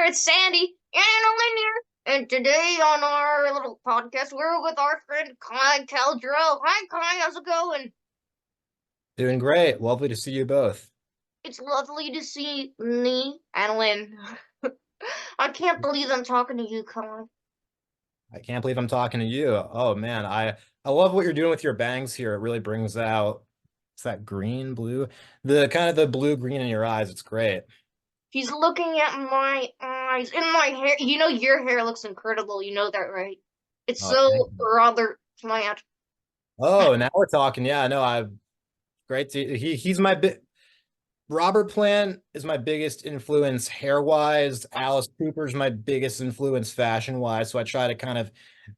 it's Sandy and AnaLynne here. And today on our little podcast, we're with our friend Kai Kaldro. Hi, Kai, how's it going? Doing great. Lovely to see you both. It's lovely to see me, AnaLynne. I can't believe I'm talking to you, Kai. I can't believe I'm talking to you. Oh man, I love what you're doing with your bangs here. It really brings out it's that green, blue, the kind of the blue green in your eyes. It's great. He's looking at my eyes and my hair. You know, your hair looks incredible. You know that, right? It's Oh, so thank you. rather flat. Oh, now we're talking. Yeah, no, I great to he's my bit Robert Plant is my biggest influence hair-wise. Alice Cooper's my biggest influence fashion-wise. So I try to kind of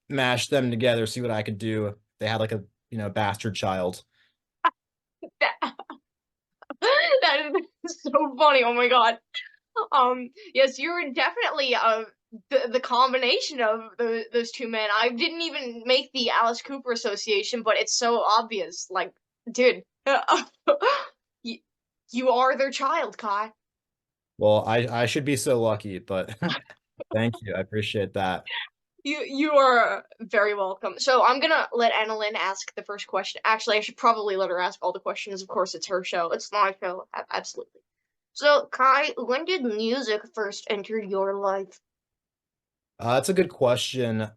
mash them together, see what I could do. They had like a, bastard child. That is so funny. Oh my God. Yes, you're definitely the combination of those two men. I didn't even make the Alice Cooper association, but it's so obvious. Like, dude, you, you are their child, Kai. Well, I should be so lucky, but thank you. I appreciate that. You are very welcome. So I'm gonna let AnaLynne ask the first question. Actually, I should probably let her ask all the questions. Of course, it's her show. It's my show. Absolutely. So, Kai, when did music first enter your life? That's a good question.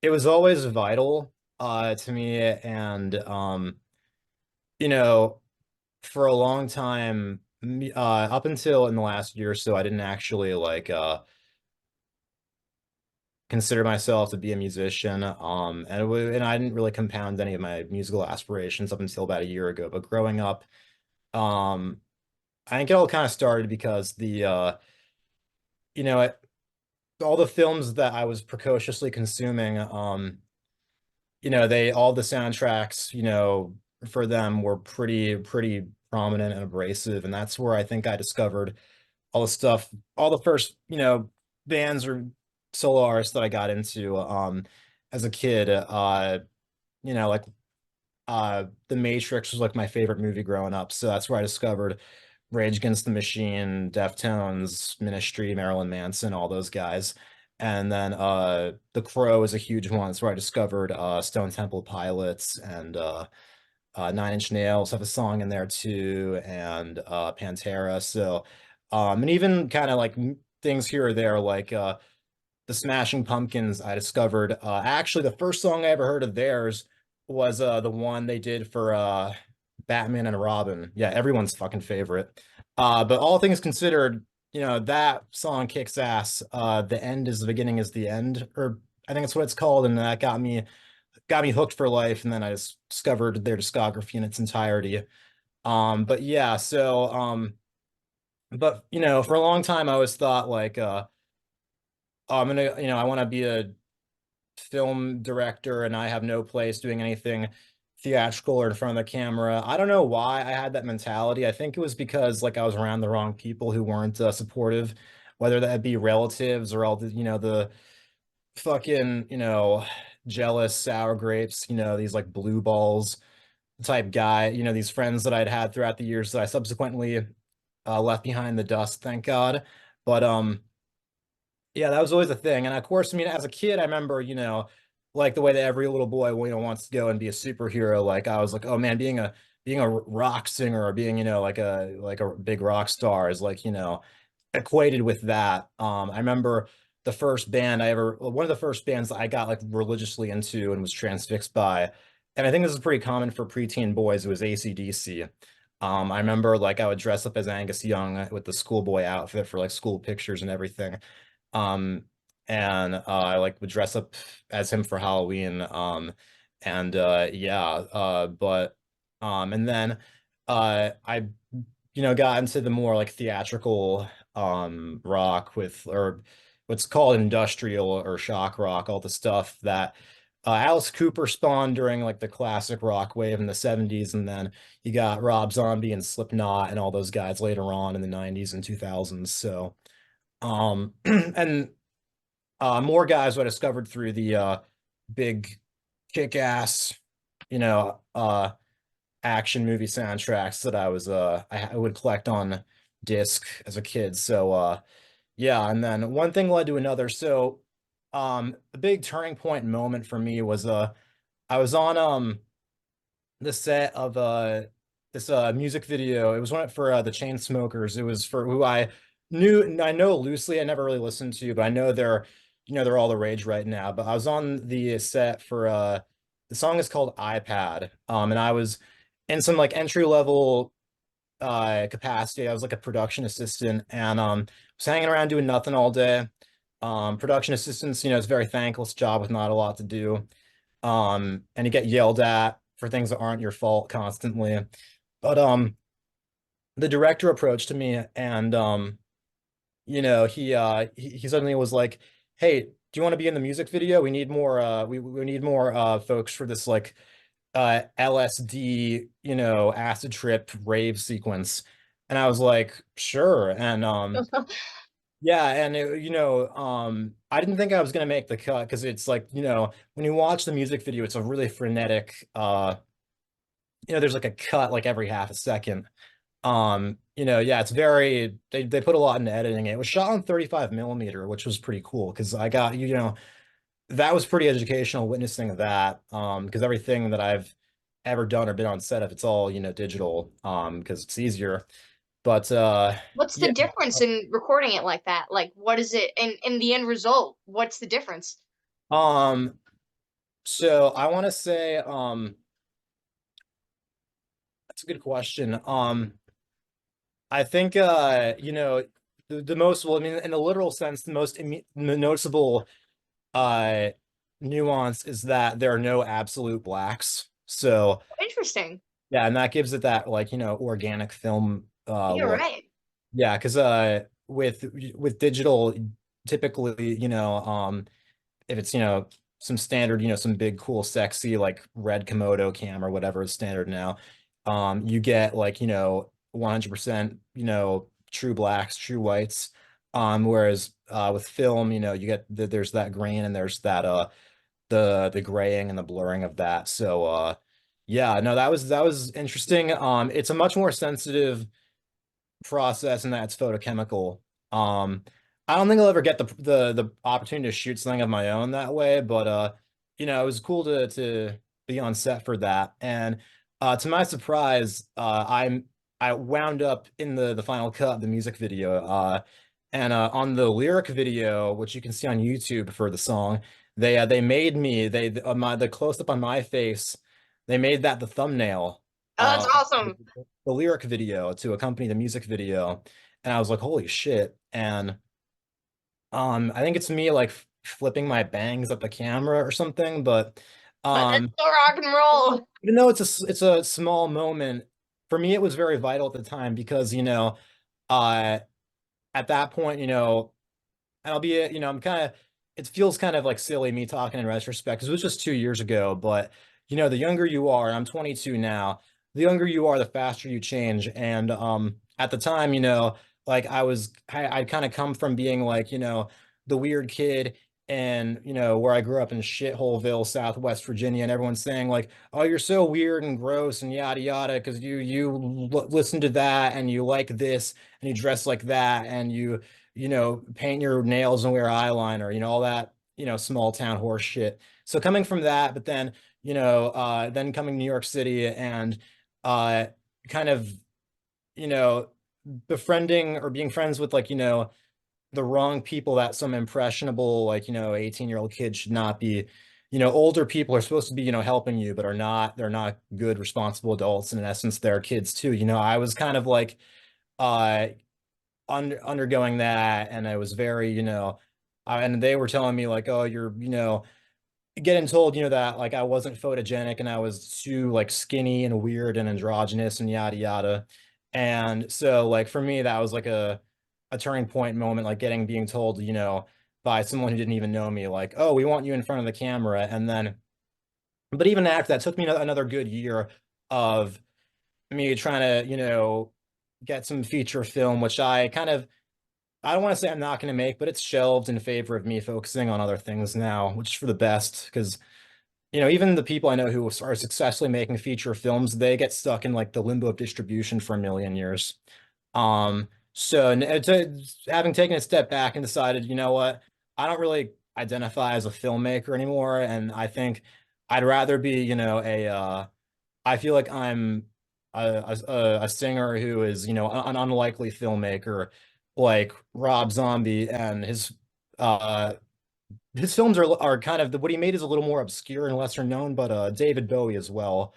It was always vital to me, and you know, for a long time, up until in the last year or so, I didn't actually like consider myself to be a musician. And I didn't really compound any of my musical aspirations up until about a year ago. But growing up, um, I think it all kind of started because you know, it, all the films that I was precociously consuming, they all the soundtracks, for them were pretty prominent and abrasive, and that's where I think I discovered all the stuff, all the first, bands or solo artists that I got into as a kid. Like The Matrix was like my favorite movie growing up, so that's where I discovered Rage Against the Machine, Deftones, Ministry, Marilyn Manson, all those guys. And then The Crow is a huge one. That's where I discovered Stone Temple Pilots and Nine Inch Nails have a song in there too, and Pantera. So, and even kind of like things here or there, like the Smashing Pumpkins, I discovered. Actually, the first song I ever heard of theirs was the one they did for Batman and Robin. Yeah, everyone's fucking favorite. But all things considered, that song kicks ass. The end is the beginning is the end, or I think that's what it's called, and that got me hooked for life. And then I just discovered their discography in its entirety. But yeah, so but for a long time I always thought like I'm gonna, I want to be a film director and I have no place doing anything theatrical or in front of the camera. I don't know why I had that mentality. I think it was because like I was around the wrong people who weren't supportive, whether that be relatives or all the, the fucking, jealous sour grapes, these like blue balls type guy, these friends that I'd had throughout the years that I subsequently left behind the dust, thank God. But yeah, that was always a thing. And of course, I mean, as a kid, I remember, like the way that every little boy, wants to go and be a superhero. Like I was like, oh man, being a rock singer or being, like a big rock star is like, equated with that. I remember one of the first bands that I got like religiously into and was transfixed by, and I think this is pretty common for preteen boys, it was AC/DC. I remember like I would dress up as Angus Young with the schoolboy outfit for like school pictures and everything. Um, and I like would dress up as him for Halloween. And yeah, but and then I got into the more like theatrical rock with or what's called industrial or shock rock, all the stuff that Alice Cooper spawned during like the classic rock wave in the 70s, and then you got Rob Zombie and Slipknot and all those guys later on in the 90s and 2000s. So and more guys who I discovered through the big kick-ass, you know, uh, action movie soundtracks that I would collect on disc as a kid. So Yeah, and then one thing led to another. So, a big turning point moment for me was I was on the set of this music video. It was one for the Chainsmokers. It was for who I know loosely. I never really listened to, but I know they're all the rage right now. But I was on the set for the song is called iPad. And I was in some like entry level capacity. I was like a production assistant and was hanging around doing nothing all day. Production assistants, it's a very thankless job with not a lot to do. And you get yelled at for things that aren't your fault constantly. But the director approached me and he suddenly was like, "Hey, do you want to be in the music video? We need more we need more folks for this like LSD, acid trip rave sequence." And I was like, "Sure." And yeah, and I didn't think I was gonna make the cut because it's like, when you watch the music video, it's a really frenetic there's like a cut like every half a second. Yeah, it's very they put a lot into editing it. It was shot on 35 millimeter, which was pretty cool because I got, that was pretty educational witnessing that. Because everything that I've ever done or been on set of, it's all, digital, because it's easier. But What's yeah. the difference in recording it like that? Like, what is it in the end result? What's the difference? Um, so I want to say, that's a good question. I think the most, well, I mean, in the literal sense, the most noticeable uh nuance is that there are no absolute blacks. So Interesting. yeah, and that gives it that like, organic film You're look. right. Yeah, because with digital, typically, if it's, some standard, some big, cool, sexy, like red Komodo cam or whatever is standard now, you get like, 100%, true blacks, true whites. Whereas with film, you get there's that grain and there's that the graying and the blurring of that. So yeah, no, that was interesting. It's a much more sensitive process and that's photochemical. Um, I don't think I'll ever get the opportunity to shoot something of my own that way, but it was cool to be on set for that. And to my surprise, I wound up in the final cut of the music video. And on the lyric video, which you can see on YouTube for the song, they made me the close up on my face, they made that the thumbnail. Oh, that's Uh, awesome. the lyric video to accompany the music video, and I was like, holy shit. And I think it's me like flipping my bangs at the camera or something, but That's um so rock and roll. even though it's a small moment, for me it was very vital at the time because uh at that point, and I'll be, it feels kind of like silly me talking in retrospect because it was just 2 years ago. But, the younger you are, I'm 22 now, the younger you are, the faster you change. And at the time, like I'd kind of come from being like, the weird kid and, where I grew up in Shitholeville, Southwest Virginia, and everyone's saying like, oh, you're so weird and gross and yada yada because you listen to that and you like this and you dress like that and you paint your nails and wear eyeliner, all that, small town horse shit. So coming from that, but then, then coming to New York City and uh, kind of, you know, befriending or being friends with like, the wrong people that some impressionable, like, 18-year-old kid should not be. Older people are supposed to be, helping you, but they're not good, responsible adults. And in essence, they're kids too. I was kind of like, uh, undergoing that and I was very and they were telling me like, oh, you're getting told that like I wasn't photogenic and I was too like skinny and weird and androgynous and yada yada. And so like for me that was like a turning point moment, like being told by someone who didn't even know me like, oh, we want you in front of the camera. And then but even after that took me another good year of me trying to get some feature film, which I don't want to say I'm not going to make, but it's shelved in favor of me focusing on other things now, which is for the best. Because, even the people I know who are successfully making feature films, they get stuck in like the limbo of distribution for a million years. Um, So having taken a step back and decided, you know what, I don't really identify as a filmmaker anymore, and I think I'd rather be, I feel like I'm a singer who is, an unlikely filmmaker like Rob Zombie, and his films are kind of what he made is a little more obscure and lesser known, but David Bowie as well.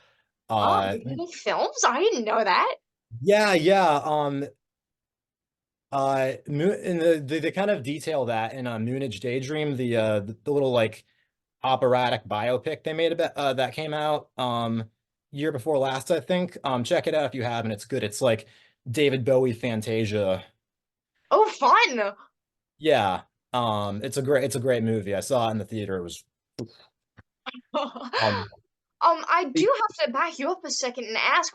Oh, Uh, did he make films? I didn't know that. yeah, yeah. And they kind of detail that in Moonage Daydream, the little like operatic biopic they made about that came out year before last, I think. Check it out if you haven't. It's good. It's like David Bowie Fantasia. Oh, fun. Yeah. It's a great movie. I saw it in the theater. It was um I do have to back you up a second and ask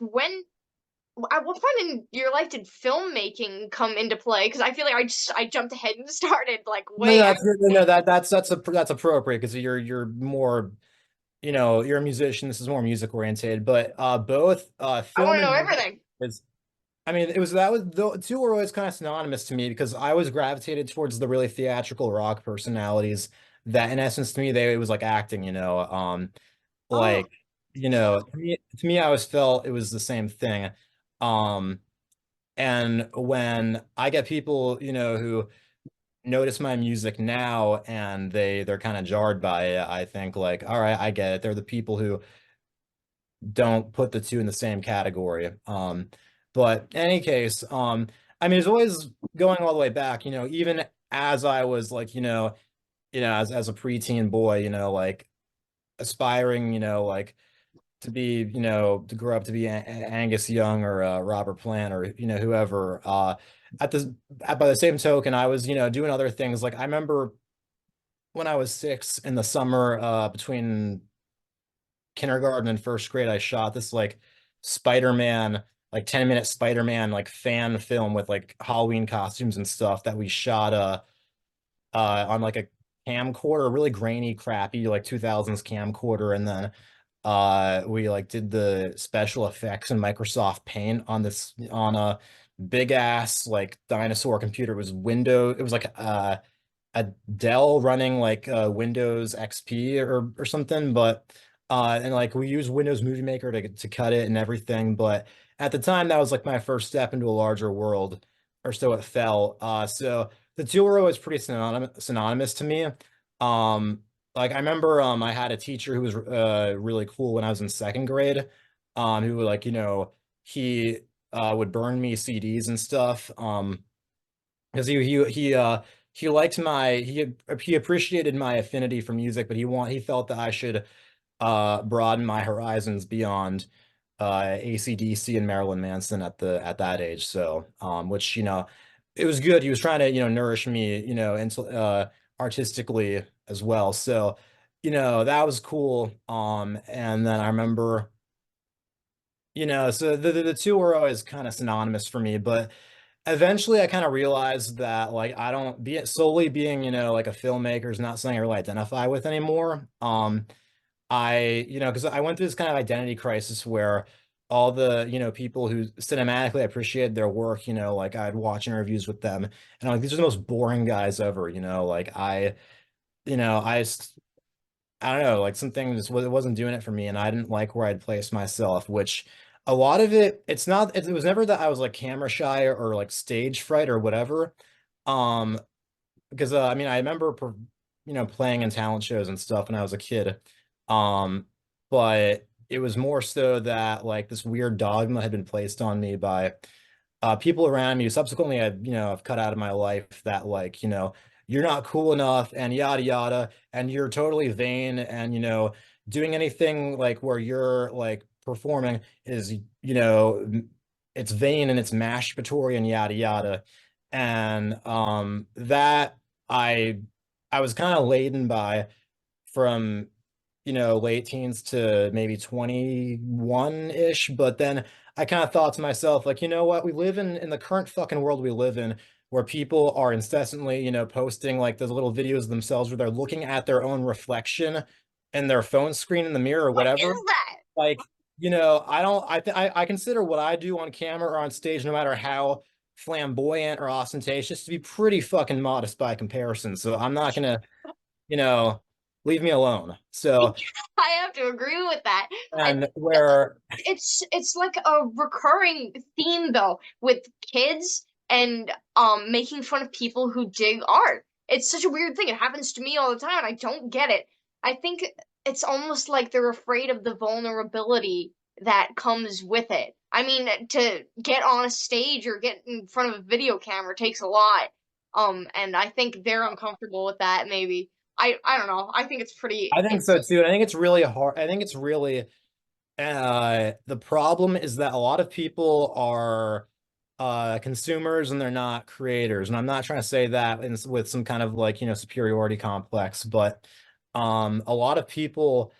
at what point in your life did filmmaking come into play? Because I feel like I jumped ahead and started like no, way no, that's appropriate because you're more, you're a musician. This is more music oriented, but both I film want to know and music everything. is. I mean, the two were always kind of synonymous to me because I was gravitated towards the really theatrical rock personalities that, in essence, to me, it was like acting, Oh, like, to me, I always felt it was the same thing. Um, and when I get people, who notice my music now and they're kind of jarred by it, I think like, all right, I get it. They're the people who don't put the two in the same category. But in any case, I mean, it's always going all the way back, even as I was like, as a preteen boy, like aspiring, like to be, to grow up to be Angus Young or Robert Plant or, whoever. By the same token, I was, doing other things. Like I remember when I was 6 in the summer, between kindergarten and first grade, I shot this like Spider-Man, like 10-minute Spider-Man like fan film with like Halloween costumes and stuff that we shot on like a camcorder, really grainy, crappy like 2000s camcorder, and then we like did the special effects in Microsoft Paint on a big ass like dinosaur computer. It was like a Dell running like Windows XP or something, but and like we used Windows Movie Maker to cut it and everything. But at the time, that was like my first step into a larger world, or so it felt. So the two were always pretty synonymous to me. Um, like I remember, I had a teacher who was really cool when I was in second grade, who like he would burn me CDs and stuff. Because he liked he appreciated my affinity for music, but he felt that I should broaden my horizons beyond AC/DC and Marilyn Manson at that age. So which it was good. He was trying to nourish me artistically as well. So that was cool. And then I remember so the two were always kind of synonymous for me, but eventually I kind of realized that like I don't be it solely being, like a filmmaker is not something I really identify with anymore. Because I went through this kind of identity crisis where all the, people who cinematically appreciated their work, like I'd watch interviews with them and I'm like, these are the most boring guys ever, like you know, I just, I don't know, like something just it wasn't doing it for me, and I didn't like where I'd placed myself, which a lot of it was never that I was like camera shy or like stage fright or whatever. Um, because I mean, I remember playing in talent shows and stuff when I was a kid. Um, but it was more so that like this weird dogma had been placed on me by people around me. Subsequently, I've cut out of my life that like, you're not cool enough and yada yada, and you're totally vain, and doing anything like where you're like performing is, it's vain and it's masturbatory and yada yada. And that I I was kind of laden by from late teens to maybe 21-ish, but then I kind of thought to myself like, you know what, we live in the current fucking world we live in, where people are incessantly posting like those little videos of themselves where they're looking at their own reflection in their phone screen in the mirror or what whatever. is that? Like I don't I consider what I do on camera or on stage, no matter how flamboyant or ostentatious to be pretty fucking modest by comparison. So I'm not gonna, you know, leave me alone. So, I have to agree with that. I and think where it's like a recurring theme though with kids and making fun of people who dig art. It's such a weird thing. It happens to me all the time and I don't get it. I think it's almost like they're afraid of the vulnerability that comes with it. I mean, to get on a stage or get in front of a video camera takes a lot. And I think they're uncomfortable with that maybe. I don't know. I think it's pretty I think so too. And I think it's really hard. I think it's really the problem is that a lot of people are consumers and they're not creators. And I'm not trying to say that with some kind of like, superiority complex, but a lot of people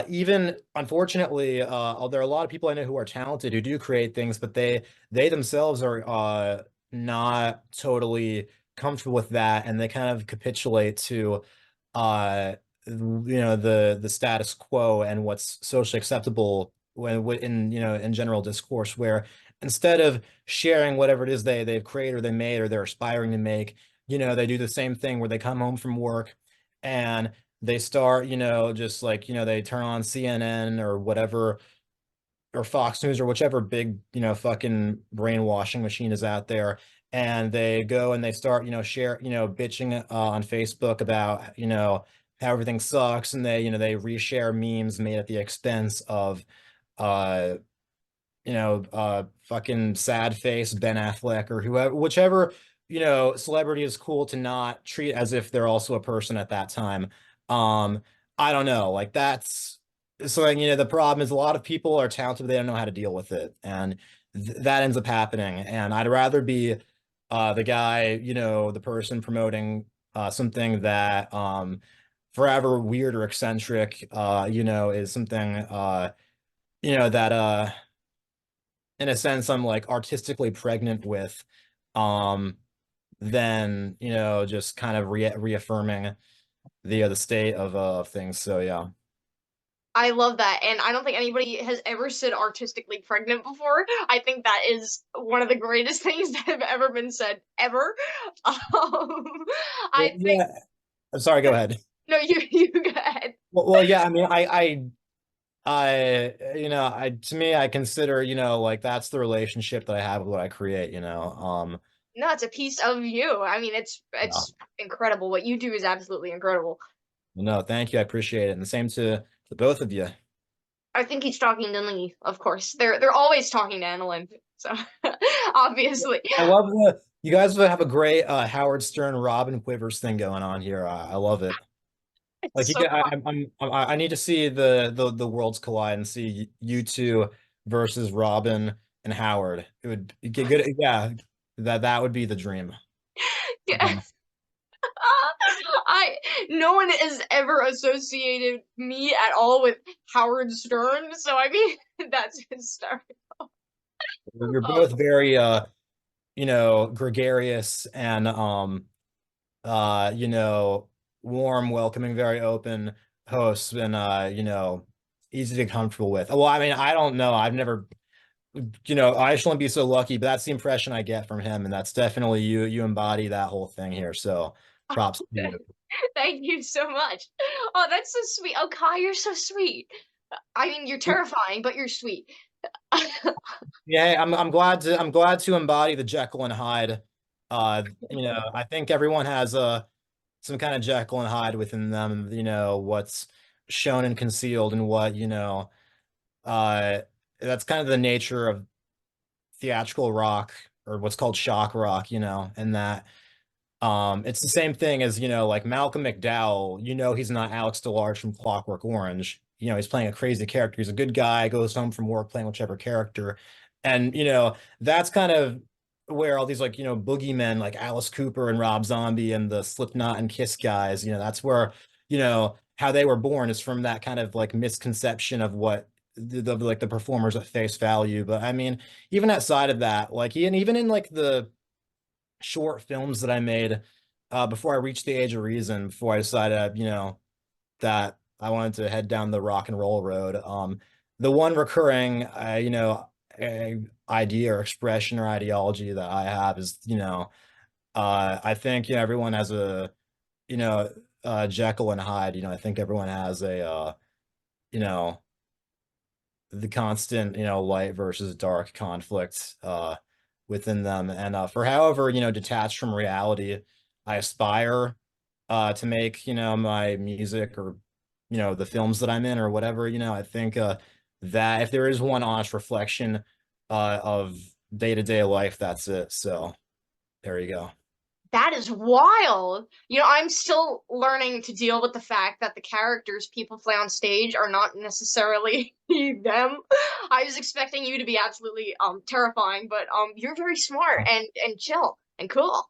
even unfortunately there are a lot of people I know who are talented who do create things, but they themselves are not totally comfortable with that, and they kind of capitulate to the status quo and what's socially acceptable in general discourse, where instead of sharing whatever it is they've created or they made or they're aspiring to make, they do the same thing where they come home from work and they start, just like, they turn on CNN or whatever, or Fox News or whichever big, fucking brainwashing machine is out there. And they go and they start, share, bitching on Facebook about, how everything sucks. And they reshare memes made at the expense of, uh, fucking sad face Ben Affleck or whoever, whichever, celebrity is cool to not treat as if they're also a person at that time. Um, I don't know, like that's so like, the problem is a lot of people are talented, but they don't know how to deal with it, and th that ends up happening. And I'd rather be the guy, the person promoting something that forever weird or eccentric, is something that in a sense I'm like artistically pregnant with, um then just kind of reaffirming the state of things. So yeah. I love that. And I don't think anybody has ever said artistically pregnant before. I think that is one of the greatest things that have ever been said ever. Well, I think yeah, I'm sorry, go ahead. no, you go ahead. Well, yeah, I mean, I to me I consider, like that's the relationship that I have with what I create, No, it's a piece of you. I mean, yeah. it's incredible. What you do is absolutely incredible. No, thank you, I appreciate it, and the same to both of you. I think he's talking to me, of course. They're always talking to AnaLynne. So obviously. I love the you guys have a great Howard Stern Robin Quivers thing going on here. I love it. Like It's you so get, I need to see the worlds collide and see you two versus Robin and Howard. It would get good. Yeah, that would be the dream. yeah. I no one has ever associated me at all with Howard Stern, so I mean that's his start. You're Um, both very gregarious and warm, welcoming, very open hosts, and easy to get comfortable with. Well, I mean, I don't know. I've never, I shouldn't be so lucky, but that's the impression I get from him, and that's definitely you. You embody that whole thing here. So props to you. thank you so much. Oh, that's so sweet. Oh, Kai, you're so sweet. I mean, you're terrifying, but you're sweet. Yeah, I'm glad to embody the Jekyll and Hyde. I think everyone has some kind of Jekyll and Hyde within them, what's shown and concealed and what, uh that's kind of the nature of theatrical rock, or what's called shock rock, and that it's the same thing as, like Malcolm McDowell, he's not Alex DeLarge from Clockwork Orange. He's playing a crazy character. He's a good guy, goes home from work playing whichever character. And, that's kind of where all these like, boogeymen like Alice Cooper and Rob Zombie and the Slipknot and Kiss guys, that's where, how they were born is from that kind of like misconception of what like the performers at face value. But I mean, even outside of that, like even in like the short films that I made before I reached the age of reason, before I decided, that I wanted to head down the rock and roll road. The one recurring, idea or expression or ideology that I have is, I think, everyone has a, you know, Jekyll and Hyde, I think everyone has a, you know, the constant, light versus dark conflict within them. And for however, detached from reality I aspire to make, my music or, the films that I'm in or whatever, I think that if there is one honest reflection of day-to-day life, that's it. So there you go. That is wild. I'm still learning to deal with the fact that the characters people play on stage are not necessarily them. I was expecting you to be absolutely terrifying, but you're very smart and chill and cool.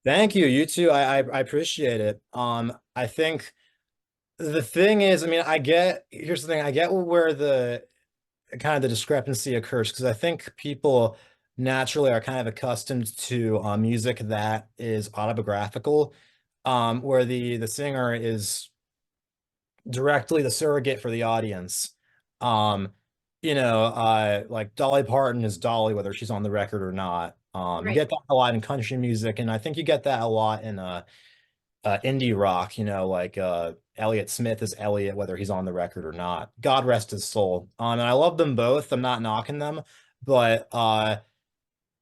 Thank you. You too. I appreciate it. I think the thing is, I mean, here's the thing, I get where the kind of the discrepancy occurs because I think people naturally are kind of accustomed to music that is autobiographical, where the singer is directly the surrogate for the audience. Um, like Dolly Parton is Dolly, whether she's on the record or not. You Right. get that a lot in country music, and I think you get that a lot in indie rock, like Elliott Smith is Elliott, whether he's on the record or not. God rest his soul. And I love them both. I'm not knocking them, but I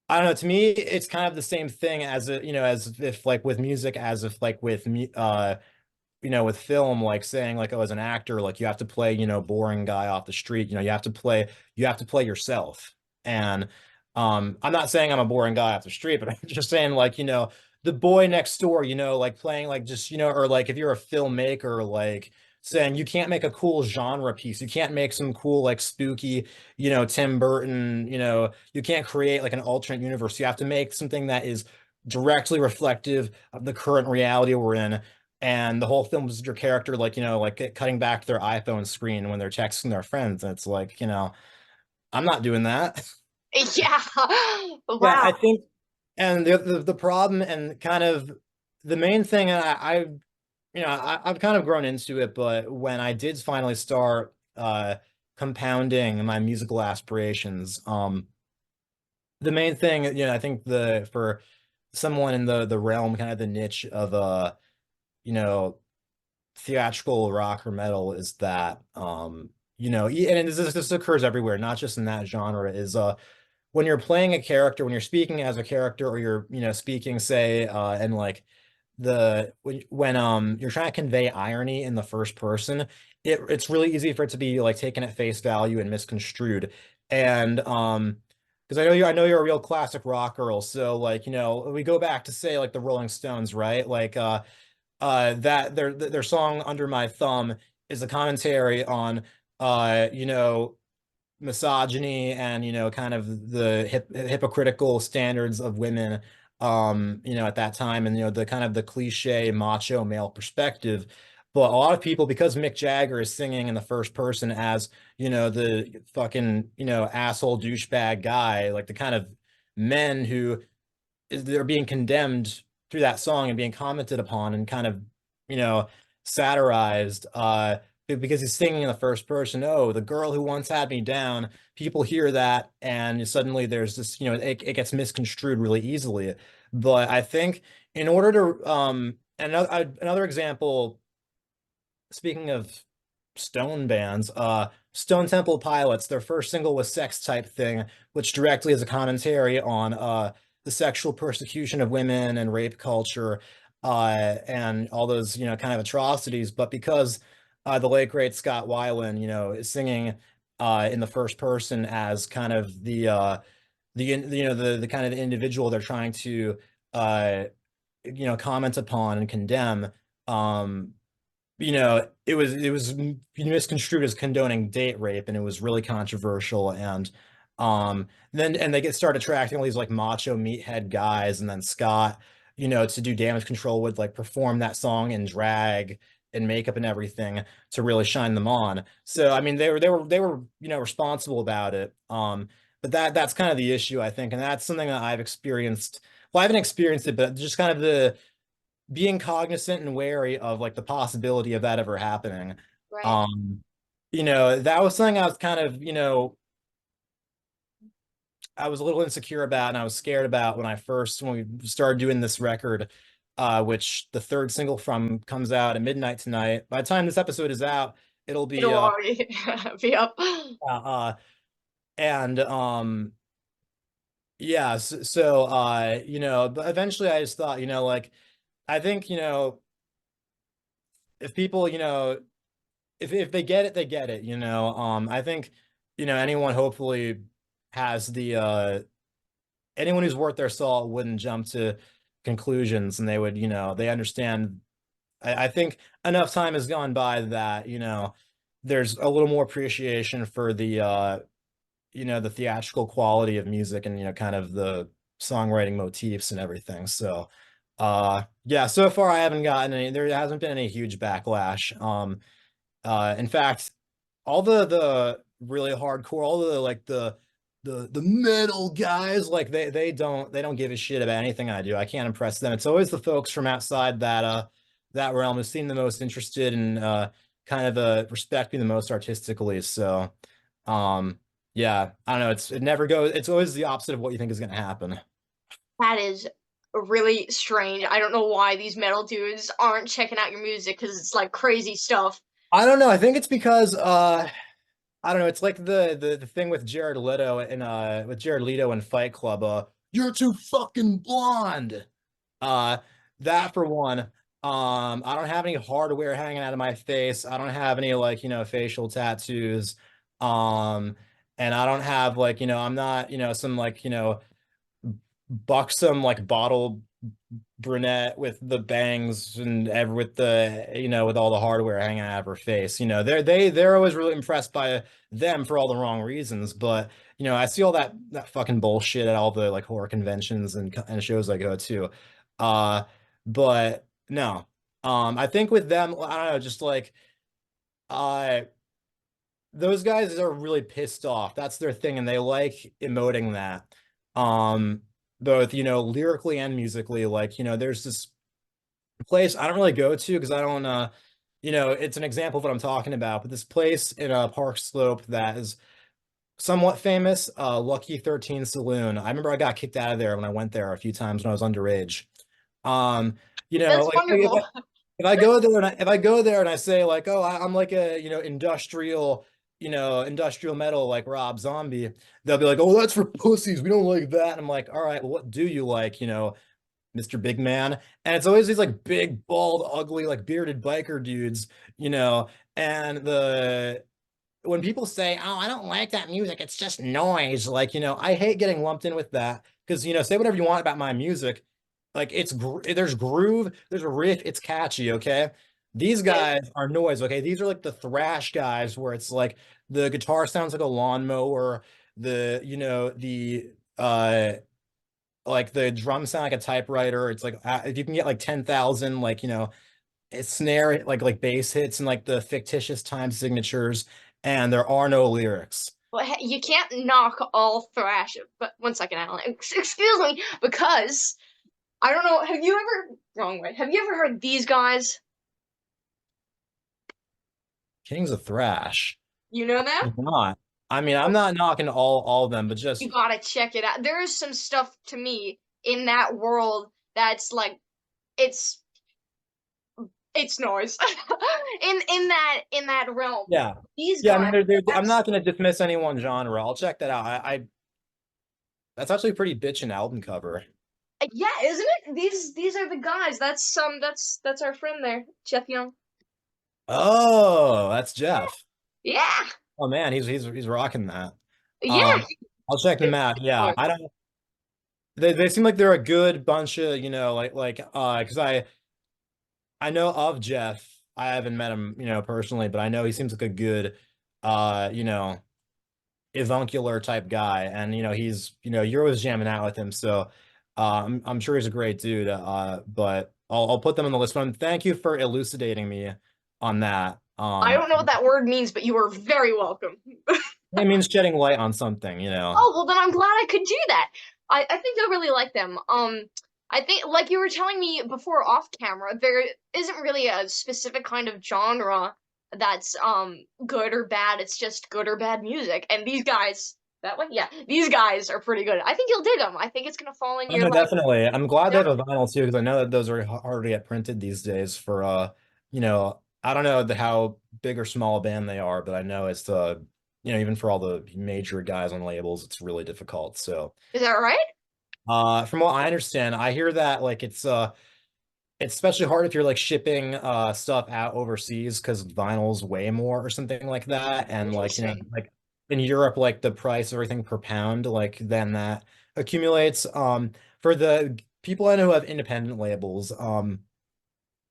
don't know. To me, it's kind of the same thing as as if like with music, as if like with with film, like saying like, oh, as an actor, like you have to play, boring guy off the street. You have to play yourself. And I'm not saying I'm a boring guy off the street, but I'm just saying like, the boy next door, like playing like just, or like if you're a filmmaker, like saying you can't make a cool genre piece. You can't make some cool, like spooky, Tim Burton, you can't create like an alternate universe. You have to make something that is directly reflective of the current reality we're in, and the whole film is your character like like cutting back to their iPhone screen when they're texting their friends, and it's like I'm not doing that. Yeah. Yeah, Wow. I think, and the problem and kind of the main thing, and I've kind of grown into it, but when I did finally start compounding my musical aspirations, the main thing, I think the for someone in the realm, kind of the niche of you know theatrical rock or metal, is that and this occurs everywhere, not just in that genre, is when you're playing a character, when you're speaking as a character, or you're speaking, say, and like when you're trying to convey irony in the first person, it's really easy for it to be like taken at face value and misconstrued. And because I know you're a real classic rock girl, so like we go back to, say, like the Rolling Stones, right? Like that their song Under My Thumb is a commentary on misogyny and kind of the hypocritical standards of women at that time, and the kind of the cliche macho male perspective. But a lot of people, because Mick Jagger is singing in the first person as the fucking asshole douchebag guy, like the kind of men who they're being condemned through that song and being commented upon and kind of you know satirized, because he's singing in the first person. Oh, the girl who once had me down. People hear that and suddenly there's this, it gets misconstrued really easily. But I think, in order to another example, speaking of Stone bands, Stone Temple Pilots, their first single was Sex Type Thing, which directly is a commentary on the sexual persecution of women and rape culture, and all those, kind of atrocities. But because the late great Scott Weiland, is singing in the first person as kind of the kind of individual they're trying to uh comment upon and condemn. um it was misconstrued as condoning date rape, and it was really controversial. And then they start attracting all these like macho meathead guys, and then Scott, to do damage control, would like perform that song in drag and makeup and everything to really shine them on. So I mean, they were responsible about it. But that's kind of the issue, I think, and that's something that I've experienced. Well, I haven't experienced it, but just kind of the being cognizant and wary of like the possibility of that ever happening. Right. Um, that was something I was kind of, I was a little insecure about and I was scared about when we started doing this record, which the third single from comes out at midnight tonight. By the time this episode is out, it'll be It'll already be up. uh and yeah, but eventually I just thought, like I think, if people, if they get it, they get it, I think, anyone hopefully has the anyone who's worth their salt wouldn't jump to conclusions and they would, they understand. I think enough time has gone by that, there's a little more appreciation for the theatrical quality of music and, kind of the songwriting motifs and everything. So, yeah, so far I haven't gotten there hasn't been any huge backlash. In fact, all the really hardcore, all the like the metal guys, like they don't give a shit about anything I do. I can't impress them. It's always the folks from outside that realm who seem the most interested in kind of respect me the most artistically. So yeah, I don't know. It never goes. It's always the opposite of what you think is going to happen. That is really strange. I don't know why these metal dudes aren't checking out your music because it's like crazy stuff. I don't know. I think it's because I don't know. It's like the thing with Jared Leto and with Jared Leto and Fight Club. You're too fucking blonde. Uh, that for one. I don't have any hardware hanging out of my face. I don't have any like, facial tattoos. And I don't have like, I'm not, some like, buxom like bottle brunette with the bangs and with the with all the hardware hanging out of her face. They're always really impressed by them for all the wrong reasons. But I see all that fucking bullshit at all the like horror conventions and shows I go to. Uh, but no, I think with them, I don't know, just like uh those guys are really pissed off. That's their thing, and they like emoting that. Um, both, lyrically and musically. Like, there's this place I don't really go to because I don't it's an example of what I'm talking about, but this place in Park Slope that is somewhat famous, Lucky 13 Saloon. I remember I got kicked out of there when I went there a few times when I was underage. Um, That's like wonderful. if I go there and if I go there and I say like, oh, I'm like a industrial metal like Rob Zombie, they'll be like, oh, that's for pussies. We don't like that. And I'm like, all right, well, what do you like? Mr. Big Man. And it's always these like big, bald, ugly, like bearded biker dudes, and the when people say, "Oh, I don't like that music. It's just noise." Like, I hate getting lumped in with that because, say whatever you want about my music. Like there's groove, there's a riff, it's catchy, okay? These guys are noise, okay? These are like the thrash guys where it's like the guitar sounds like a lawnmower, the like the drums sound like a typewriter. It's like if you can get like 10,000 like, snare like bass hits and like the fictitious time signatures and there are no lyrics. Well, you can't knock all thrash. But one second, AnaLynne. Excuse me, because I don't know. Have you ever wrong way? Have you ever heard these guys? Kings of Thrash. You know them? I'm not. I mean, I'm not knocking all of them, but You just gotta check it out. There is some stuff to me in that world that's like it's it's noise in that realm. yeah. These Yeah, I mean guys, I'm that's not gonna dismiss any one genre. I'll check that out. I that's actually a pretty bitchin' album cover. yeah, isn't it? These are the guys. That's our friend there, Jeff Young. Oh, that's Jeff. Yeah, Oh man, he's rocking that. yeah. Um, I'll check them out. Yeah, I don't. They seem like they're a good bunch of because I know of Jeff. I haven't met him personally, but I know he seems like a good uh you know avuncular type guy, and he's you're always jamming out with him, so I'm sure he's a great dude. But I'll put them on the list. But thank you for elucidating me on that. I don't know what that word means, but you are very welcome. It means shedding light on something. Oh, well, then I'm glad I could do that. I think you'll really like them. I think, like you were telling me before off camera, there isn't really a specific kind of genre that's good or bad. It's just good or bad music. And these guys That way? Yeah. These guys are pretty good. I think you'll dig them. I think it's gonna fall in Oh, your no, like. definitely. I'm glad they Yeah. have a vinyl too, because I know that those are hard to get printed these days for I don't know how big or small a band they are, but I know it's even for all the major guys on labels, it's really difficult. So Is that right? from what I understand, I hear that like it's especially hard if you're like shipping stuff out overseas because vinyl's way more or something like that. And like, Interesting. like in Europe, like the price of everything per pound, like then that accumulates. For the people I know who have independent labels, and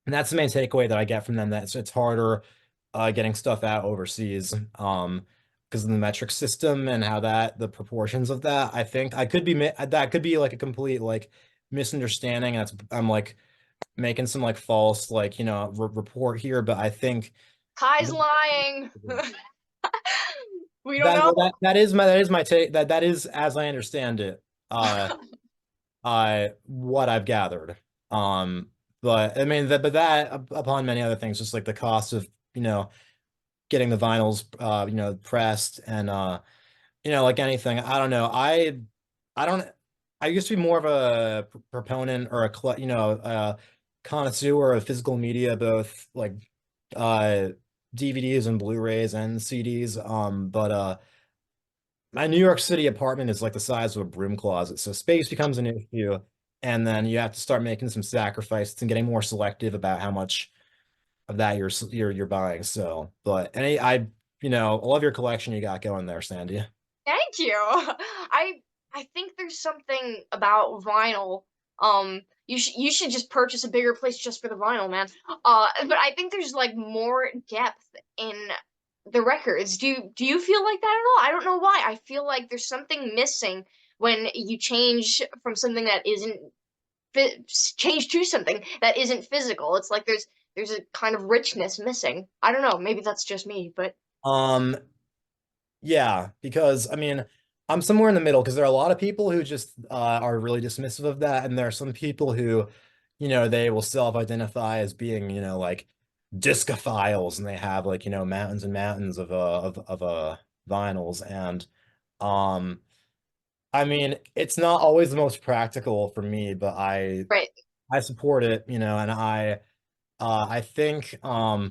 that's the main takeaway that I get from them, that it's harder getting stuff out overseas. Because of the metric system and how the proportions of that, I think I could be that could be like a complete like misunderstanding. And I'm like making some like false like report here, but I think Kai's th- lying. We don't that know. well, that is my take, that is, as I understand it, uh what I've gathered. um but I mean that, but that upon many other things, just like the cost of getting the vinyls pressed, and like anything, I don't know, I don't I used to be more of a proponent or a connoisseur of physical media, both like uh DVDs and Blu-rays and CDs. But my New York City apartment is like the size of a broom closet, so space becomes an issue, and then you have to start making some sacrifices and getting more selective about how much of that you're buying. So, but I love your collection you got going there, Sandy. Thank you. I think there's something about vinyl. You should just purchase a bigger place just for the vinyl, man. But I think there's like more depth in the records. Do you feel like that at all? I don't know why. I feel like there's something missing when you change from something that isn't change to something that isn't physical. It's like there's a kind of richness missing. I don't know. Maybe that's just me, but Um, Yeah, because I mean, I'm somewhere in the middle, because there are a lot of people who just are really dismissive of that, and there are some people who, they will self-identify as being, like discophiles, and they have like, mountains and mountains of vinyls, and um, I mean, it's not always the most practical for me, but right. I support it, and I think I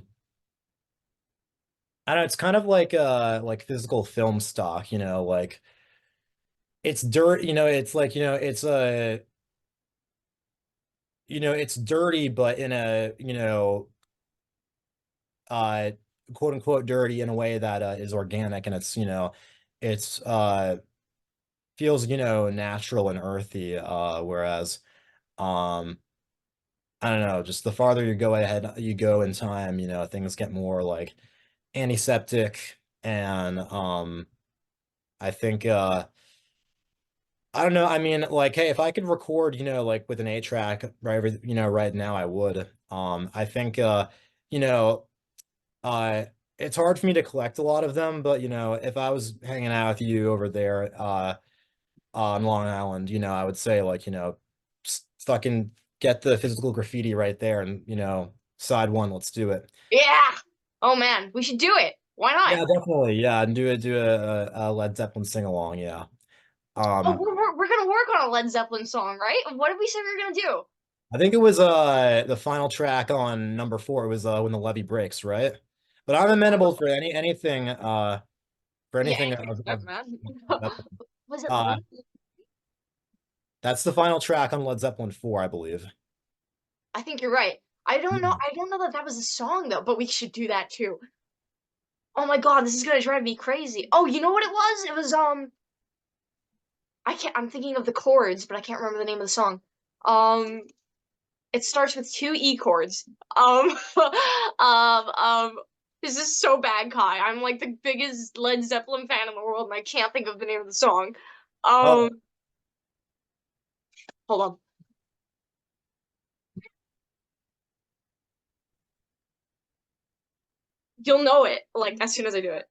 don't know, it's kind of like physical film stock, like it's dirt, it's like, it's dirty, but in a, uh quote unquote dirty in a way that is organic, and it's feels, natural and earthy, whereas um I don't know, just the farther you go in time, things get more like antiseptic, and I think I don't know. I mean, like, hey, if I could record, like with an 8 track right now, I would. I think, you know, uh, it's hard for me to collect a lot of them, but if I was hanging out with you over there, on Long Island, I would say like, fucking get the physical graffiti right there, and side one, let's do it. Yeah. Oh man, we should do it. Why not? Yeah, definitely. Yeah, and do a Led Zeppelin sing along. Yeah. Oh, Um, we're gonna work on a Led Zeppelin song, right? What did we say we were gonna do? I think it was the final track on number 4. It was When the Levee Breaks, right? But I'm amenable for Yeah, anything anything good, man. of Was it uh Led? that's the final track on Led Zeppelin 4, I believe. I think you're right. I don't know. Yeah. I don't know that that was a song though, but we should do that too. Oh my God, this is gonna drive me crazy. Oh, you know what it was? It was I can't. I'm thinking of the chords, but I can't remember the name of the song. Um, it starts with two E chords. Um, um. This is so bad, Kai. I'm like the biggest Led Zeppelin fan in the world, and I can't think of the name of the song. Oh, Um, hold on. You'll know it like as soon as I do it.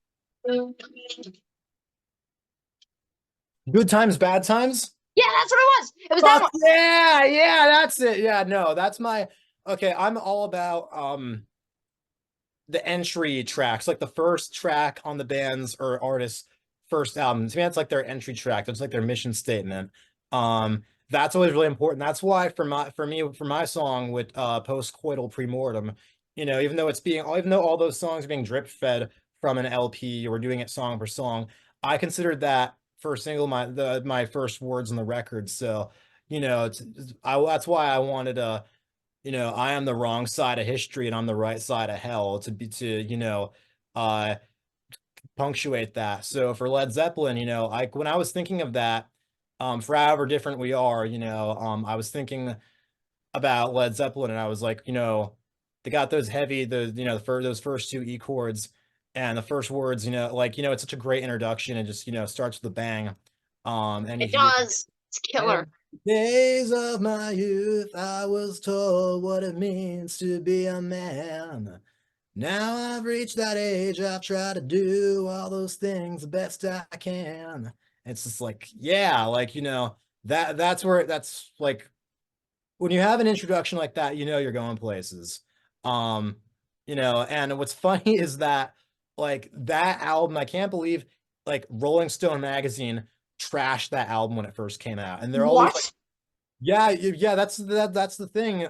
Good Times, Bad Times? Yeah, that's what it was. It was that Fuck one. yeah, yeah, that's it. Yeah, no, that's my okay. I'm all about the entry tracks, like the first track on the band's or artist's first album. To me, that's like their entry track. That's like their mission statement. Um, that's always really important. That's why for my song with Postcoital Premortem, even though even though all those songs are being drip fed from an LP, or doing it song for song, I considered that first single my first words on the record. So, that's why I wanted I am the wrong side of history and I'm the right side of hell uh punctuate that. So for Led Zeppelin, when I was thinking of that, for however different we are, I was thinking about Led Zeppelin, and I was like, they got those heavy, those first two E chords and the first words, it's such a great introduction, and just, starts with a bang. And you It hear, does. It's and killer. days of my youth, I was told what it means to be a man. Now I've reached that age, I've tried to do all those things the best I can. It's just like, yeah, like, that's like when you have an introduction like that, you're going places. Um, and what's funny is that like that album, I can't believe like Rolling Stone magazine trashed that album when it first came out. And there are all these like, What? yeah, yeah, that's the thing.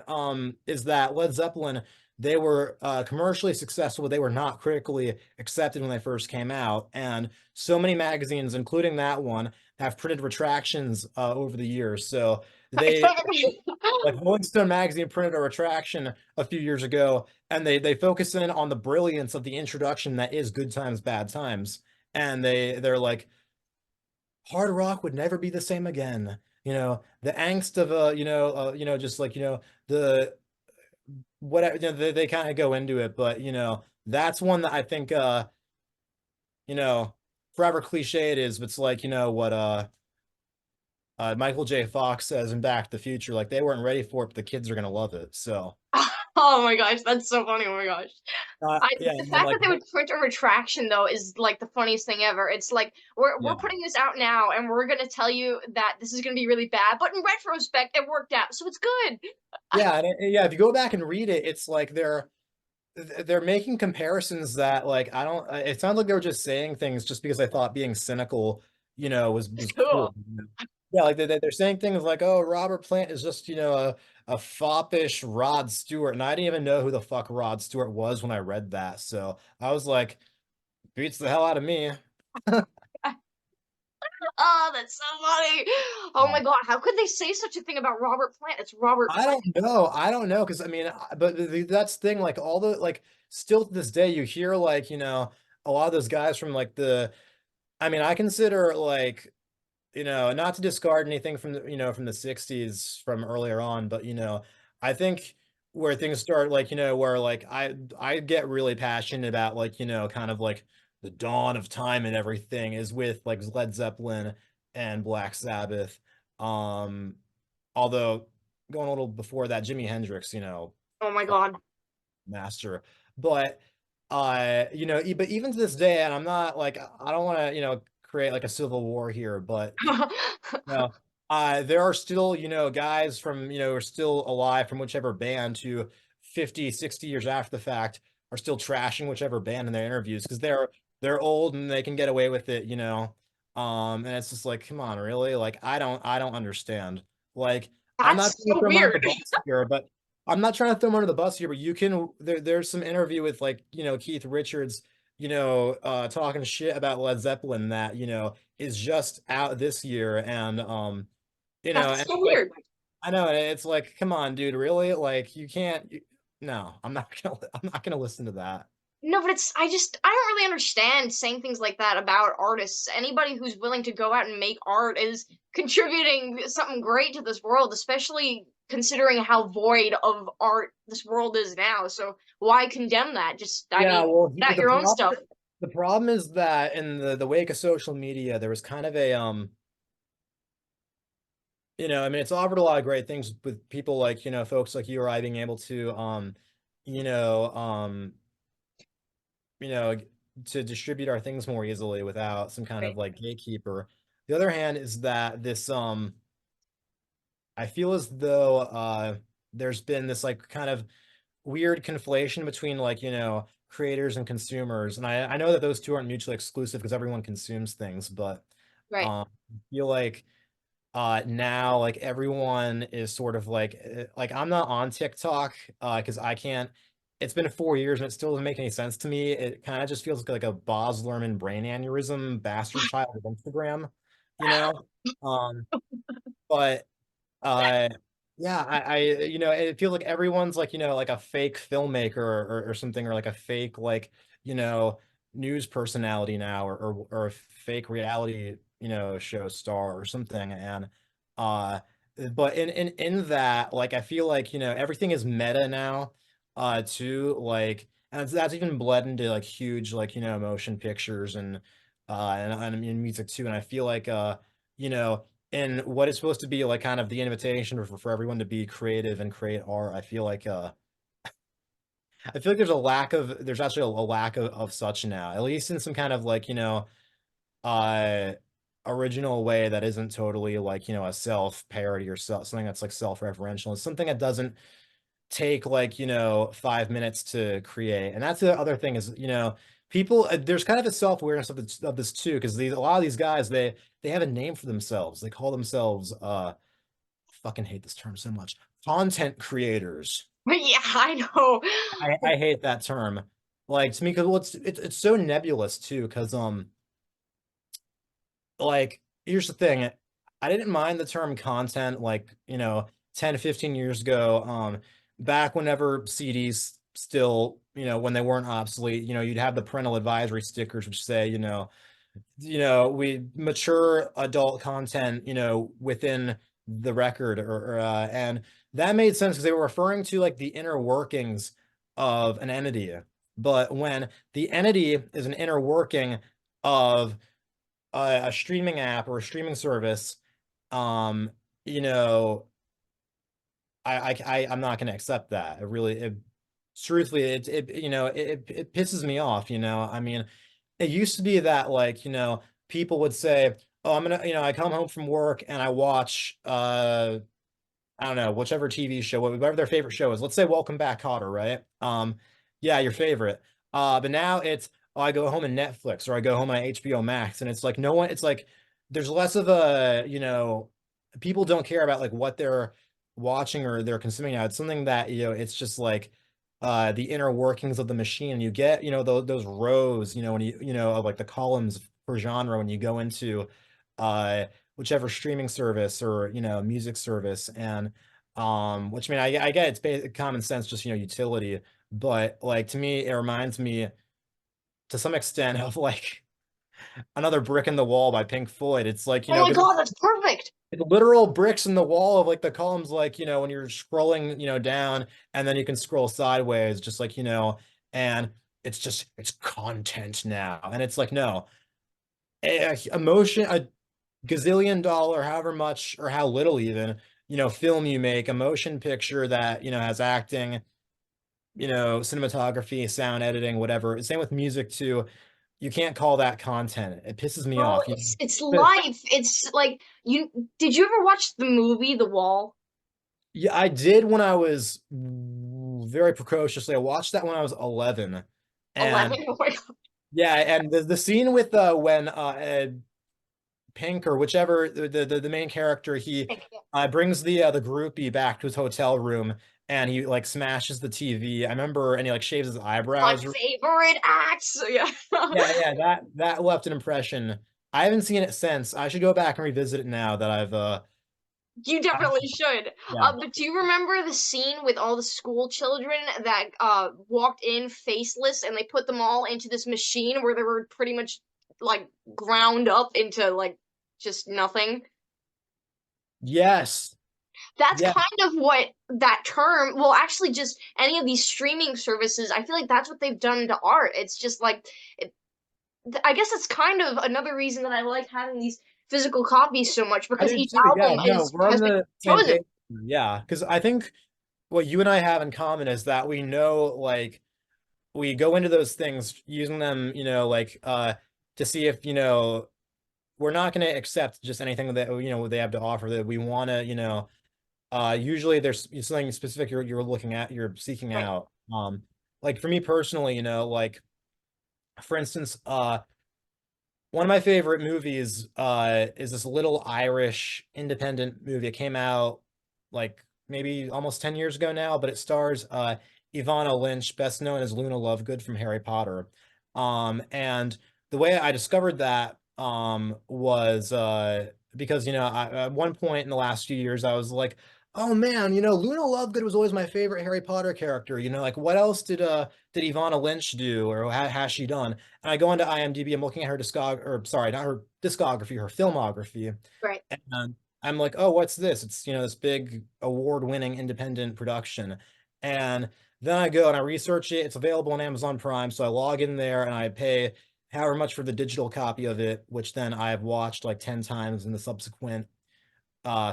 Is that Led Zeppelin, they were commercially successful, but they were not critically accepted when they first came out. And so many magazines, including that one, have printed retractions over the years. So they like Rolling Stone magazine printed a retraction a few years ago, and they focus in on the brilliance of the introduction that is Good Times, Bad Times. And they're like, hard rock would never be the same again. The angst of just like, the whatever, they kind of go into it, but that's one that I think you know, forever cliche it is, but it's like, what Michael J. Fox says in Back to the Future, like they weren't ready for it, but the kids are gonna love it. So Oh my gosh, that's so funny. Oh my gosh. yeah, The and then fact like that they would print a retraction though is like the funniest thing ever. It's like we're yeah. putting this out now and we're gonna tell you that this is gonna be really bad, but in retrospect it worked out, so it's good. Yeah, yeah, if you go back and read it, it's like they're making comparisons that like I don't it sounds like they were just saying things just because I thought being cynical, was Cool. cool. Yeah, like they're saying things like, oh, Robert Plant is just, a foppish Rod Stewart. And I didn't even know who the fuck Rod Stewart was when I read that. So I was like, beats the hell out of me. Oh, that's so funny. Oh my God, how could they say such a thing about Robert Plant? It's Robert I Plant. don't know. I don't know. Cause I mean, but that's the thing, like all the like still to this day, you hear like, a lot of those guys from like I mean, I consider like, not to discard anything from from the 60s from earlier on, but I think where things start like, where like I get really passionate about like, kind of like the dawn of time and everything is with like Led Zeppelin and Black Sabbath. Um, although going a little before that, Jimi Hendrix, Oh my God. master. But but even to this day, and I'm not like I don't want to, create like a civil war here, but no. There are still, guys from, who are still alive from whichever band who 50, 60 years after the fact are still trashing whichever band in their interviews because they're old and they can get away with it. And it's just like, come on, really? Like I don't understand. Like I'm not That's trying to so throw them under the weird. bus here, but I'm not trying to throw them under the bus here, but there's some interview with like, Keith Richards, talking shit about Led Zeppelin that, is just out this year. And That's and so like weird. I know, and it's like, come on, dude, really? Like you can't no, I'm not gonna listen to that. No, but I don't really understand saying things like that about artists. Anybody who's willing to go out and make art is contributing something great to this world, especially considering how void of art this world is now. So why condemn that? Just, I Yeah, mean, well, put out your own stuff. the problem is that in the wake of social media, there was kind of a I mean, it's offered a lot of great things with people like, folks like you or I being able to you know, um, you know, to distribute our things more easily without some kind of Right. like gatekeeper. The other hand is that this I feel as though there's been this like kind of weird conflation between like, creators and consumers, and I know that those two aren't mutually exclusive because everyone consumes things, but Right. I feel like now like everyone is sort of like I'm not on TikTok because I can't. It's been 4 years and it still doesn't make any sense to me. It kind of just feels like a Boz Lerman brain aneurysm bastard child of Instagram, you know. Um, but uh, yeah, it feels like everyone's like, like a fake filmmaker or something, or like a fake like, news personality now, or a fake reality, show star or something. And uh, but in that, like, I feel like, everything is meta now, too, like, and that's even bled into like huge, like, motion pictures and in music too. And I feel like, you know, and what is supposed to be like kind of the invitation for everyone to be creative and create art, I feel like there's actually a lack of such now, at least in some kind of like, uh original way that isn't totally like, a self parody or something that's like self-referential. It's something that doesn't take like, 5 minutes to create. And that's the other thing is, people, there's kind of a self-awareness of this too, because a lot of these guys, they have a name for themselves. They call themselves fucking hate this term so much. Content creators. But yeah, I know. I hate that term. Like, to me, because, well, it's so nebulous too. Because like, here's the thing. I didn't mind the term content like, 10 to 15 years ago. Back whenever CDs still, when they weren't obsolete, you'd have the parental advisory stickers which say, we mature adult content, within the record, and that made sense because they were referring to like the inner workings of an entity. But when the entity is an inner working of a streaming app or a streaming service, um, you know, I'm not going to accept that. Truthfully, it pisses me off. I mean, it used to be that like, people would say, "Oh, I'm gonna," I come home from work and I watch, I don't know, whichever TV show, whatever their favorite show is. Let's say Welcome Back, Kotter, right? Yeah, your favorite. But now it's, oh, I go home and Netflix, or I go home on HBO Max, and it's like no one. It's like there's less of a, people don't care about like what they're watching or they're consuming now. It's something that, it's just like the inner workings of the machine. And you get, those rows, when of like the columns per genre when you go into uh whichever streaming service or, music service. And which, I mean, I get it's basic common sense, just, utility, but like to me it reminds me to some extent of like another brick in the wall by Pink Floyd. It's like, Oh my because God, that's perfect. it's literal bricks in the wall of like the columns, like, when you're scrolling, down, and then you can scroll sideways, just like, and it's content now. And it's like, no, emotion, a gazillion dollar, however much or how little even, film you make, a motion picture that, has acting, cinematography, sound editing, whatever. Same with music too. You can't call that content. It pisses me Bro, off. it's But life. It's like you did you ever watch the movie The Wall? yeah, I did when I was very precociously. I watched that when I was 11. And 11. Oh my God. yeah, and the scene with when Pink, or whichever the main character, he brings the groupie back to his hotel room, and he like smashes the TV. I remember, and he like shaves his My eyebrows. favorite acts. Yeah. Yeah, that left an impression. I haven't seen it since. I should go back and revisit it now that You definitely should. yeah. But do you remember the scene with all the school children that walked in faceless and they put them all into this machine where they were pretty much like ground up into like just nothing? Yes. That's Yeah. kind of what that term, well, actually, just any of these streaming services, I feel like that's what they've done to art. It's just like, it, I guess it's kind of another reason that I like having these physical copies so much I because do each too. Yeah, album no, is we're on has been the same chosen. page. Yeah, because I think what you and I have in common is that we know, like, we go into those things using them, like, to see if, we're not going to accept just anything that, they have to offer, that we want to, usually there's something specific you're looking at, you're seeking Right. out. like for me personally, like for instance, one of my favorite movies is this little Irish independent movie. It came out like maybe almost 10 years ago now, but it stars Ivana Lynch, best known as Luna Lovegood from Harry Potter. And the way I discovered that was because at one point in the last few years I was like, oh man, Luna Lovegood was always my favorite Harry Potter character. Like what else did Ivana Lynch do, or has she done? And I go into IMDb, I'm looking at her or sorry, not her discography, her filmography. Right. And I'm like, oh, what's this? It's, this big award-winning independent production. And then I go and I research it. It's available on Amazon Prime. So I log in there and I pay however much for the digital copy of it, which then I've watched like 10 times in the subsequent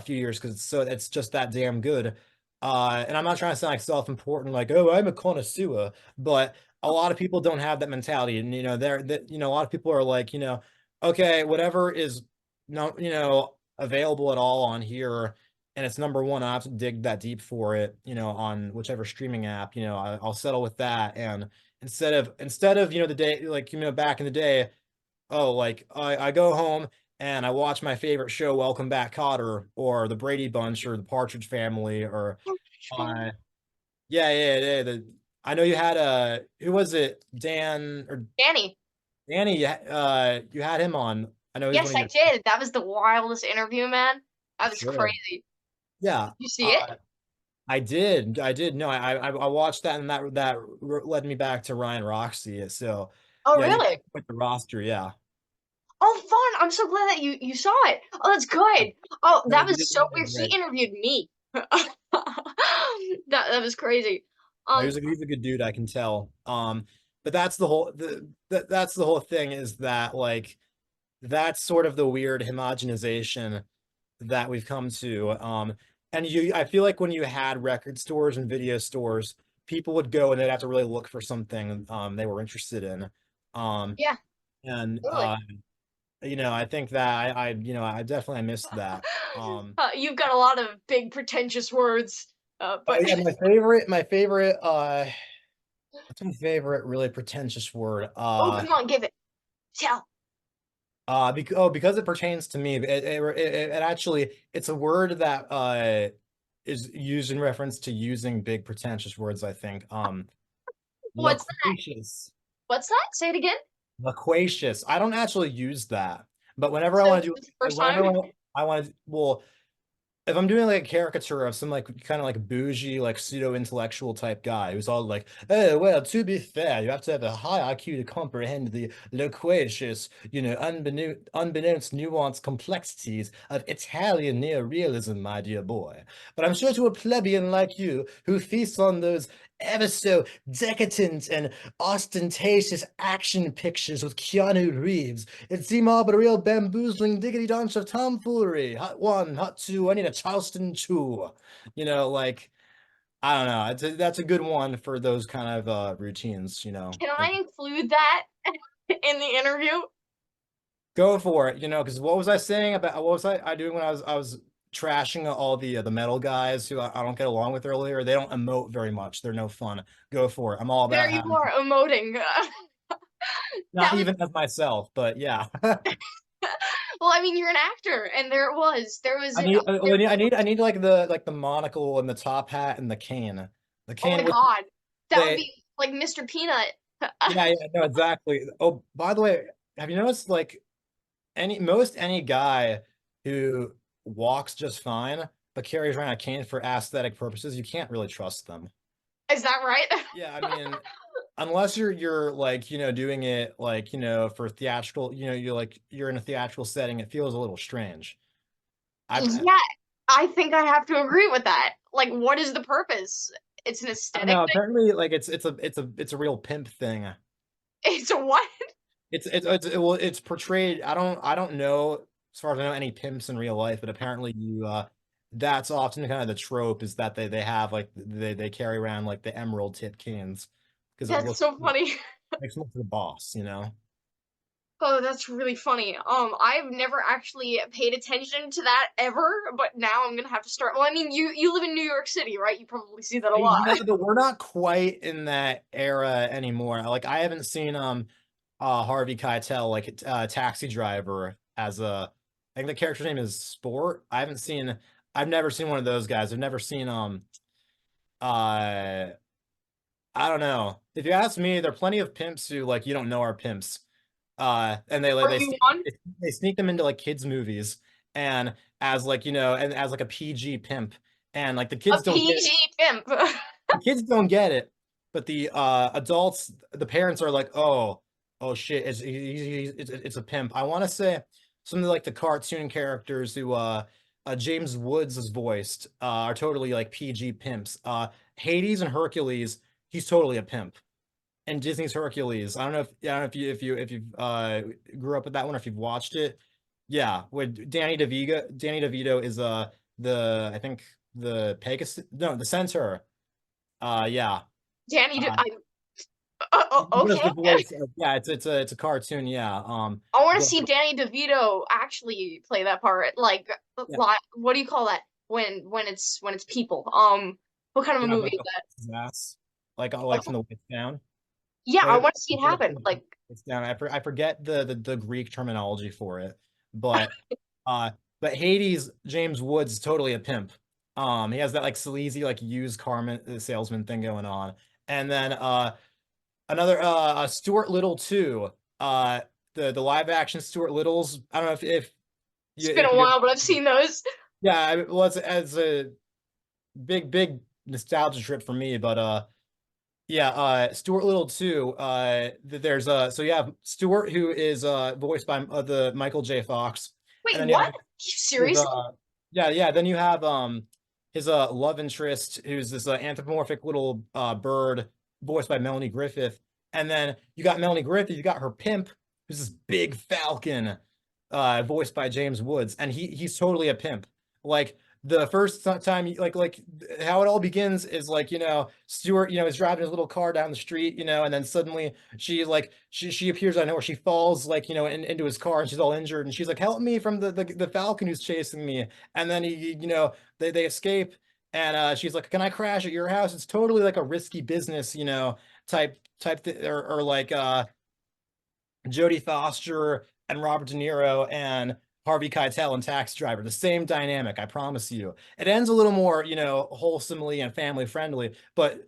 few years because it's just that damn good. And I'm not trying to sound like self-important, like, oh, I'm a connoisseur, but a lot of people don't have that mentality. And they're that a lot of people are like, okay, whatever is not, available at all on here, and it's number one, I have to dig that deep for it, on whichever streaming app, I'll settle with that. And instead of, the day, like, back in the day, oh, like I go home and I watch my favorite show, Welcome Back, Kotter, or The Brady Bunch, or The Partridge Family, or uh, yeah, yeah, yeah. I know you had who was it, Dan or Danny. Danny? You had him on. I know he's one Yes, of I your did. That was the wildest interview, man. That was sure. crazy. Yeah, You see it? I did. No, I watched that, and that led me back to Ryan Roxy. So Oh, yeah, he really? with the roster. Yeah, Oh, fun. I'm so glad that you saw it. Oh, that's good. Oh, no, that he was did, so he did weird. He great. interviewed me. That was crazy. He Um, was he's a good dude, I can tell. But that's the whole that's the whole thing, is that like that's sort of the weird homogenization that we've come to. And I feel like when you had record stores and video stores, people would go and they'd have to really look for something they were interested in. Um, yeah, and totally. I think that I definitely missed that. You've got a lot of big pretentious words. Oh But yeah, what's my favorite really pretentious word? oh, come on, give it. Tell. Because it pertains to me. It actually it's a word that is used in reference to using big pretentious words, I think. What's that? Loquacious. What's that? Say it again. Loquacious. I don't actually use that, but So this is the first whenever time. I want to, well, if I'm doing like a caricature of some like kind of like bougie, like pseudo-intellectual type guy who's all like, oh, well, to be fair, you have to have a high IQ to comprehend the loquacious, unbeknownst nuanced complexities of Italian neorealism, my dear boy. But I'm sure to a plebeian like you, who feasts on those ever so decadent and ostentatious action pictures with Keanu Reeves, it seemed all but a real bamboozling diggity dance of tomfoolery. Hot one, hot two, I need a Charleston chew. Like, I don't know. That's a good one for those kind of routines. Can I include that in the interview? Go for it, because what was I saying about what was I doing when I was trashing all the metal guys who I don't get along with earlier? They don't emote very much. They're no fun. Go for it. I'm all There about you having are emoting. not That was even as myself, but yeah. well. I mean, you're an actor, and there it was. There was I an. need I need like the monocle and the top hat and the cane. The Oh my cane with God, that would the be like Mr. Peanut. yeah, yeah, no, exactly. Oh, by the way, have you noticed like any guy who walks just fine but carries around a cane for aesthetic purposes, you can't really trust them. Is that right? Yeah, I mean, unless you're like, doing it like, for theatrical, you're in a theatrical setting, it feels a little strange. Yeah, I think I have to agree with that. Like, what is the purpose? It's an I don't aesthetic know. thing. Apparently, like it's a real pimp thing. It's a what? It's portrayed. I don't know as far as I know any pimps in real life, but apparently that's often kind of the trope, is that they have like they carry around like the emerald tip canes because it That's looks so funny. makes them look like the boss. Oh, that's really funny. I've never actually paid attention to that ever, but now I'm gonna have to start. Well, I mean, you live in New York City, right? You probably see that a lot. Yeah, but we're not quite in that era anymore. Like I haven't seen Harvey Keitel like Taxi Driver as a I think the character's name is Sport. I've never seen one of those guys. I've never seen uh I don't know. If you ask me, there are plenty of pimps who like you don't know are pimps. And Are you one? they sneak them into like kids movies and as like, and as like a PG pimp. And like A PG pimp. the kids don't get it, but the adults, the parents are like, oh shit, it's a pimp. I want to say something like the cartoon characters who James Woods has voiced are totally like PG pimps. Hades and Hercules, he's totally a pimp. And Disney's Hercules. I don't know if you grew up with that one or if you've watched it. Yeah, with Danny DeVito is the I think the Pegasus, no, the centaur. Yeah. Danny, Uh, he does okay. the voice yeah, it's a cartoon, yeah. I want to But see Danny DeVito actually play that part. Like, yeah, what do you call that when it's people? What kind of a grab movie like is a that? horse's ass, like from the waist down. Yeah, I Like want to see it happen. Like, it's down. I forget the Greek terminology for it, but uh, but Hades, James Woods is totally a pimp. He has that like sleazy like used car salesman thing going on, and then another Stuart Little too. Uh, the live action Stuart Littles. I don't know it's been if a you while, but I've seen those. yeah. Well, it's as a big nostalgia trip for me, but yeah, Stuart Little too. There's so you have Stuart who is voiced by the Michael J. Fox, and Wait, then what? you have Seriously? yeah, then you have his love interest who's this anthropomorphic little bird voiced by Melanie Griffith, and then you got Melanie Griffith, you got her pimp who's this big falcon voiced by James Woods, and he's totally a pimp. Like the first time like how it all begins is like Stuart is driving his little car down the street and then suddenly she appears out of nowhere, she falls like into his car and she's all injured and she's like, help me from the falcon who's chasing me, and then they escape, and she's like, can I crash at your house? It's totally like a risky business or like Jodie Foster and Robert De Niro and Harvey Keitel and Taxi Driver. The same dynamic, I promise you. It ends a little more, wholesomely and family friendly, but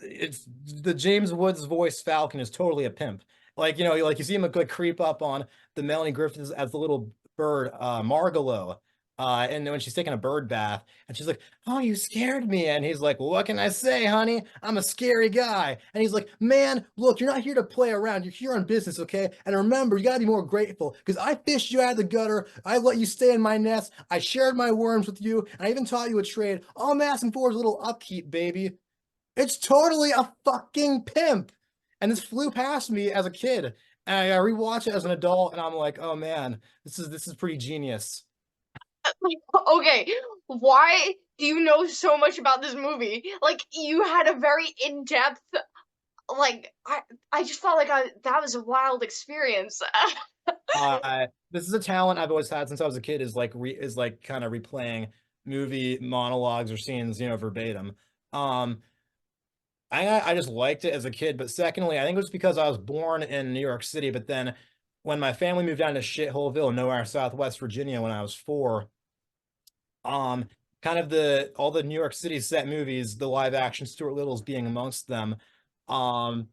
it's the James Woods voice Falcon is totally a pimp. Like, like you see him like creep up on the Melanie Griffith as the little bird, Margalo. And when she's taking a bird bath, and she's like, "Oh, you scared me." And he's like, well, "What can I say, honey? I'm a scary guy." And he's like, "Man, look, you're not here to play around. You're here on business, okay? And remember, you gotta be more grateful because I fished you out of the gutter. I let you stay in my nest. I shared my worms with you, and I even taught you a trade. All I'm asking for is a little upkeep, baby." It's totally a fucking pimp. And this flew past me as a kid. And I rewatch it as an adult, and I'm like, "Oh man, this is pretty genius." Okay, why do you know so much about this movie? Like, you had a very in-depth, like, I just felt like that was a wild experience. This is a talent I've always had since I was a kid. Is like kind of replaying movie monologues or scenes, verbatim. Um, I just liked it as a kid, but secondly, I think it was because I was born in New York City, but then when my family moved down to Shitholeville, nowhere Southwest Virginia, when I was 4, um, kind of the all the New York City set movies, the live action Stuart Little's being amongst them. Um,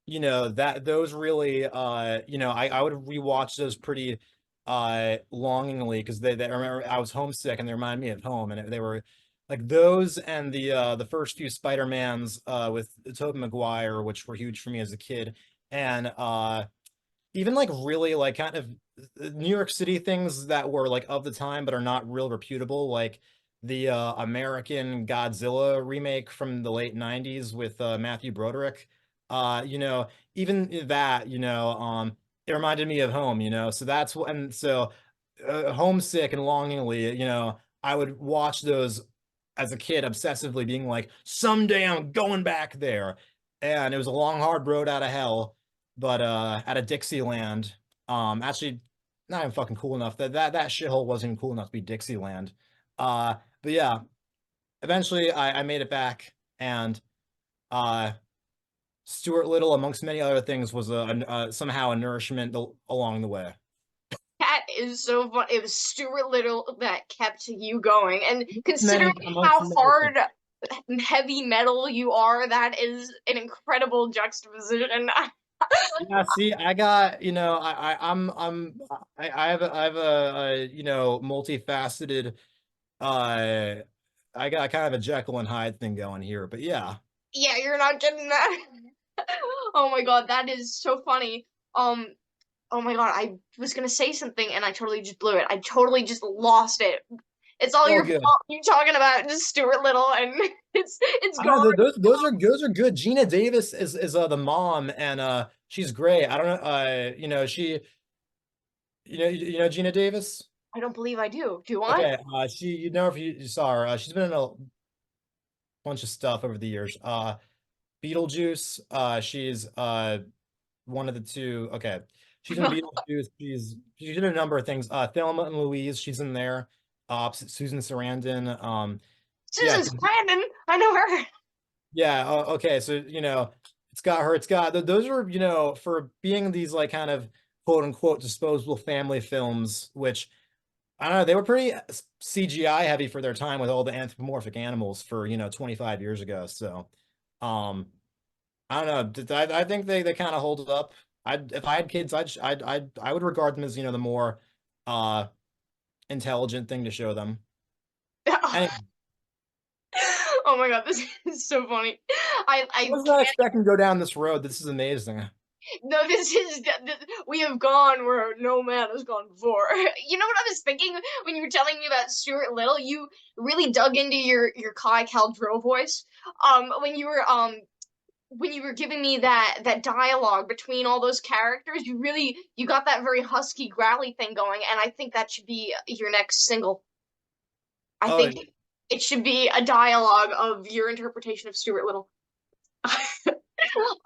that those really I would rewatch those pretty longingly because they I remember I was homesick and they remind me of home, and they were like those and the first few Spider-Mans with Tobey Maguire, which were huge for me as a kid. And even like really like kind of New York City things that were like of the time but are not real reputable, like the American Godzilla remake from the late 90s with Matthew Broderick. Even that, it reminded me of home, so that's what, and so homesick and longingly, I would watch those as a kid obsessively, being like, someday I'm going back there. And it was a long, hard road out of hell, but out of Dixieland. Actually, not even fucking cool enough. That shithole wasn't even cool enough to be Dixieland. But yeah, eventually I made it back, and uh, Stuart Little, amongst many other things, was somehow a nourishment along the way. That is so fun. It was Stuart Little that kept you going. And considering Amongst how many things. hard heavy metal you are, that is an incredible juxtaposition. Yeah, see, I got, I have a multifaceted, uh, I got kind of a Jekyll and Hyde thing going here, but yeah. Yeah, you're not getting that. Oh my god, that is so funny. Um, oh my god, I was gonna say something and I totally just blew it. I totally just lost it. It's all Oh, your good. fault. You talking about just Stuart Little and it's I don't gone. know, those are good. Gina Davis is the mom, and she's great. I don't know, you know Gina Davis? I don't believe I do. Do I? Okay, she, if you saw her, she's been in a bunch of stuff over the years. Beetlejuice, she's one of the two. Okay, she's in Beetlejuice. She's in a number of things. Thelma and Louise, she's in there. Susan Sarandon. Yeah, Susan Sarandon. I know her. yeah. Okay, so it's got her. It's got those are for being these like kind of quote unquote disposable family films, which I don't know, they were pretty CGI heavy for their time with all the anthropomorphic animals for 25 years ago. So, um, I don't know. I think they kind of hold up. If I had kids, I would regard them as the more uh intelligent thing to show them. Anyway, Oh my god, this is so funny. I I was not can't. expecting to go down this road. This is amazing. No, we have gone where no man has gone before. You know what I was thinking when you were telling me about Stuart Little? You really dug into your Kai Kaldro voice. When you were giving me that dialogue between all those characters, you got that very husky growly thing going, and I think that should be your next single. I Oh, think it should be a dialogue of your interpretation of Stuart Little.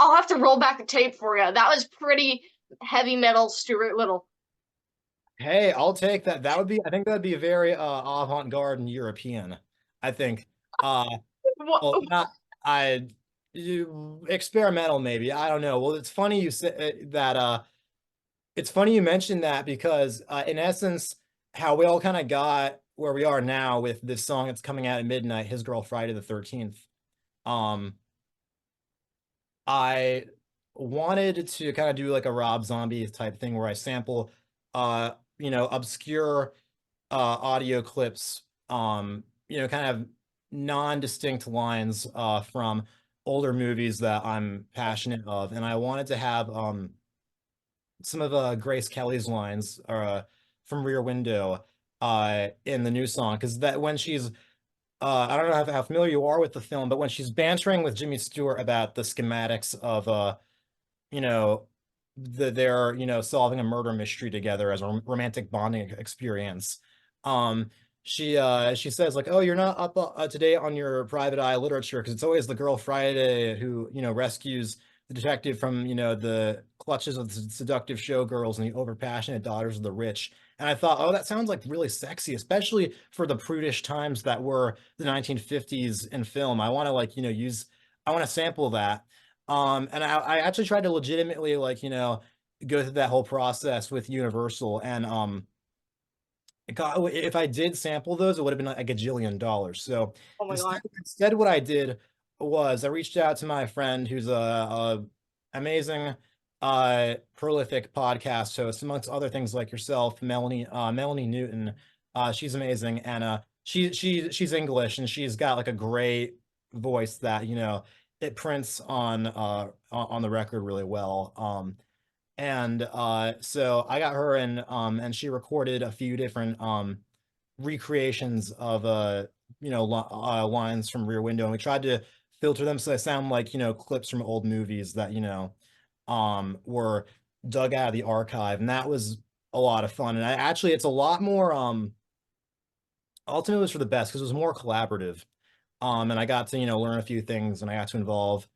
I'll have to roll back the tape for you. That was pretty heavy metal Stuart Little. hey, I'll take that. I think that'd be very avant-garde and European. I think. Well, not I experimental maybe. I don't know. Well, it's funny you said that it's funny you mentioned that because in essence, how we all kind of got where we are now with this song that's coming out at midnight, His Girl Friday the 13th. Um, I wanted to kind of do like a Rob Zombie type thing where I sample obscure audio clips, kind of non-distinct lines from older movies that I'm passionate of. And I wanted to have some of Grace Kelly's lines from Rear Window in the new song because that when she's I don't know how familiar you are with the film, but when she's bantering with Jimmy Stewart about the schematics of you know they're solving a murder mystery together as a romantic bonding experience. um she says like, oh, you're not up to date on your private eye literature because it's always the girl Friday who rescues the detective from the clutches of the seductive showgirls and the overpassionate daughters of the rich. And I thought, oh, that sounds like really sexy, especially for the prudish times that were the 1950s in film. I want to use, I want to sample that. And I actually tried to legitimately go through that whole process with Universal. And if I did sample those, it would have been like a gajillion dollars. So Oh my god. instead, what I did was I reached out to my friend who's a amazing, prolific podcast host, amongst other things like yourself, Melanie Newton. She's amazing, and she's English, and she's got like a great voice that it prints on the record really well. And so I got her in, and she recorded a few different recreations of lines from Rear Window, and we tried to filter them so they sound like clips from old movies that were dug out of the archive, and that was a lot of fun. And it's a lot more ultimately it was for the best because it was more collaborative. And I got to, learn a few things, and I got to involve,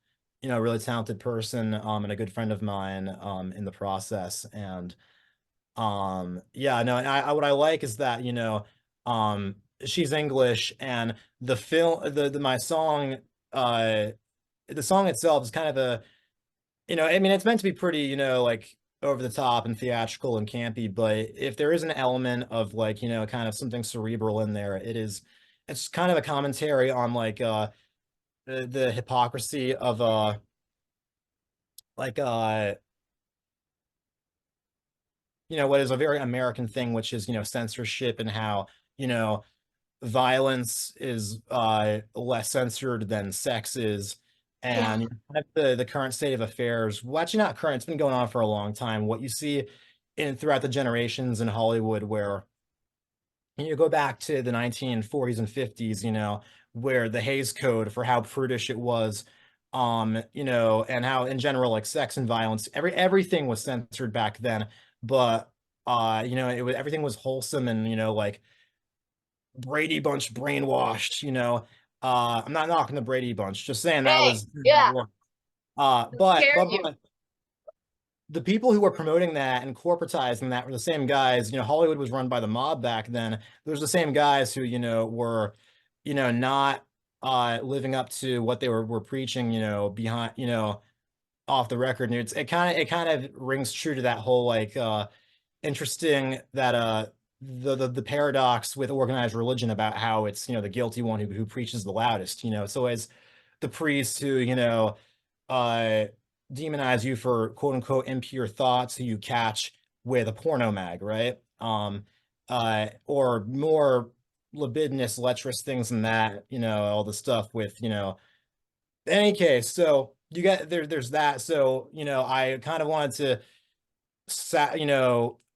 a really talented person, and a good friend of mine, in the process. And Yeah, no, and what I like is that, she's English, and the film, my song, uh, the song itself is kind of I mean, it's meant to be pretty, like over the top and theatrical and campy, but if there is an element of like, kind of something cerebral in there, it's kind of a commentary on like, the hypocrisy of, like, what is a very American thing, which is, censorship, and how, you know, violence is less censored than sex is. Yeah. And the current state of affairs, well, actually not current, it's been going on for a long time. What you see in throughout the generations in Hollywood, where you go back to the 1940s and 50s, where the Hays Code for how prudish it was, and how in general, like sex and violence, everything was censored back then. But everything was wholesome, and like Brady Bunch brainwashed, I'm not knocking the Brady Bunch, just saying that Hey, was that yeah. worked. Scare you. But the people who were promoting that and corporatizing that were the same guys. Hollywood was run by the mob back then. There's the same guys who, were, not living up to what they were preaching, behind, off the record. And it kind of rings true to that whole like interesting that the paradox with organized religion about how it's the guilty one who preaches the loudest. So as the priests who uh demonize you for quote unquote impure thoughts who you catch with a porno mag, right? Or more libidinous lecherous things than that, all the stuff with in any case. So you get there's that. So I kind of wanted to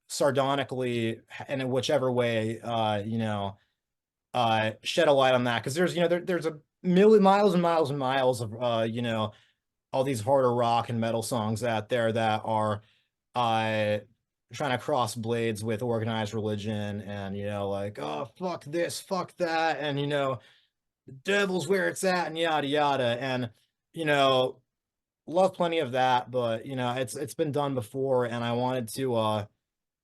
sardonically, and in whichever way, shed a light on that, because there's there's a million miles and miles and miles of all these harder rock and metal songs out there that are uh trying to cross blades with organized religion, and like, oh fuck this, fuck that, and the devil's where it's at, and yada yada, and you know love plenty of that, but it's been done before, and I wanted to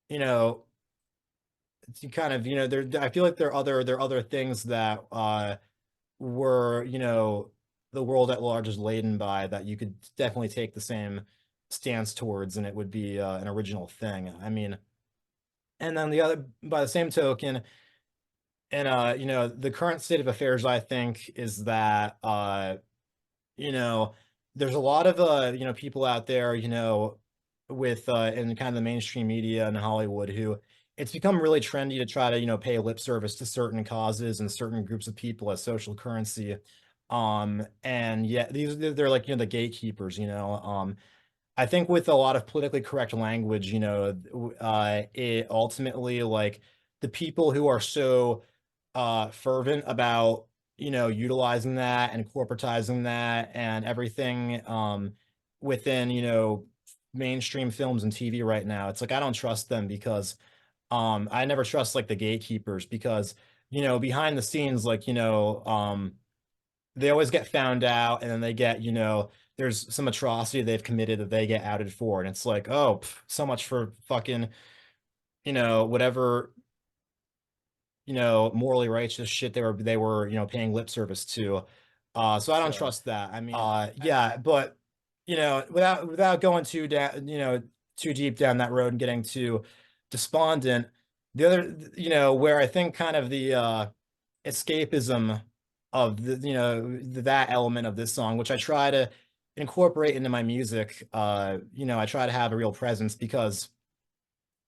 you know to kind of there, I feel like there are other things that were the world at large is laden by, that you could definitely take the same stance towards, and it would be an original thing. I mean, and then the other, by the same token, and the current state of affairs, I think, is that you know, there's a lot of people out there, with in kind of the mainstream media in Hollywood, who it's become really trendy to try to, pay lip service to certain causes and certain groups of people as social currency. And yeah, they're like, the gatekeepers, I think with a lot of politically correct language, it ultimately, like, the people who are so fervent about utilizing that and corporatizing that and everything within mainstream films and TV right now. It's like I don't trust them, because I never trust like the gatekeepers, because behind the scenes, like, they always get found out, and then they get, there's some atrocity they've committed that they get outed for, and it's like, oh, so much for fucking whatever morally righteous shit they were paying lip service to. So I don't trust that. I mean, yeah, but without going too deep down that road and getting too despondent, the other, where I think kind of the escapism of that element of this song, which I try to incorporate into my music, I try to have a real presence, because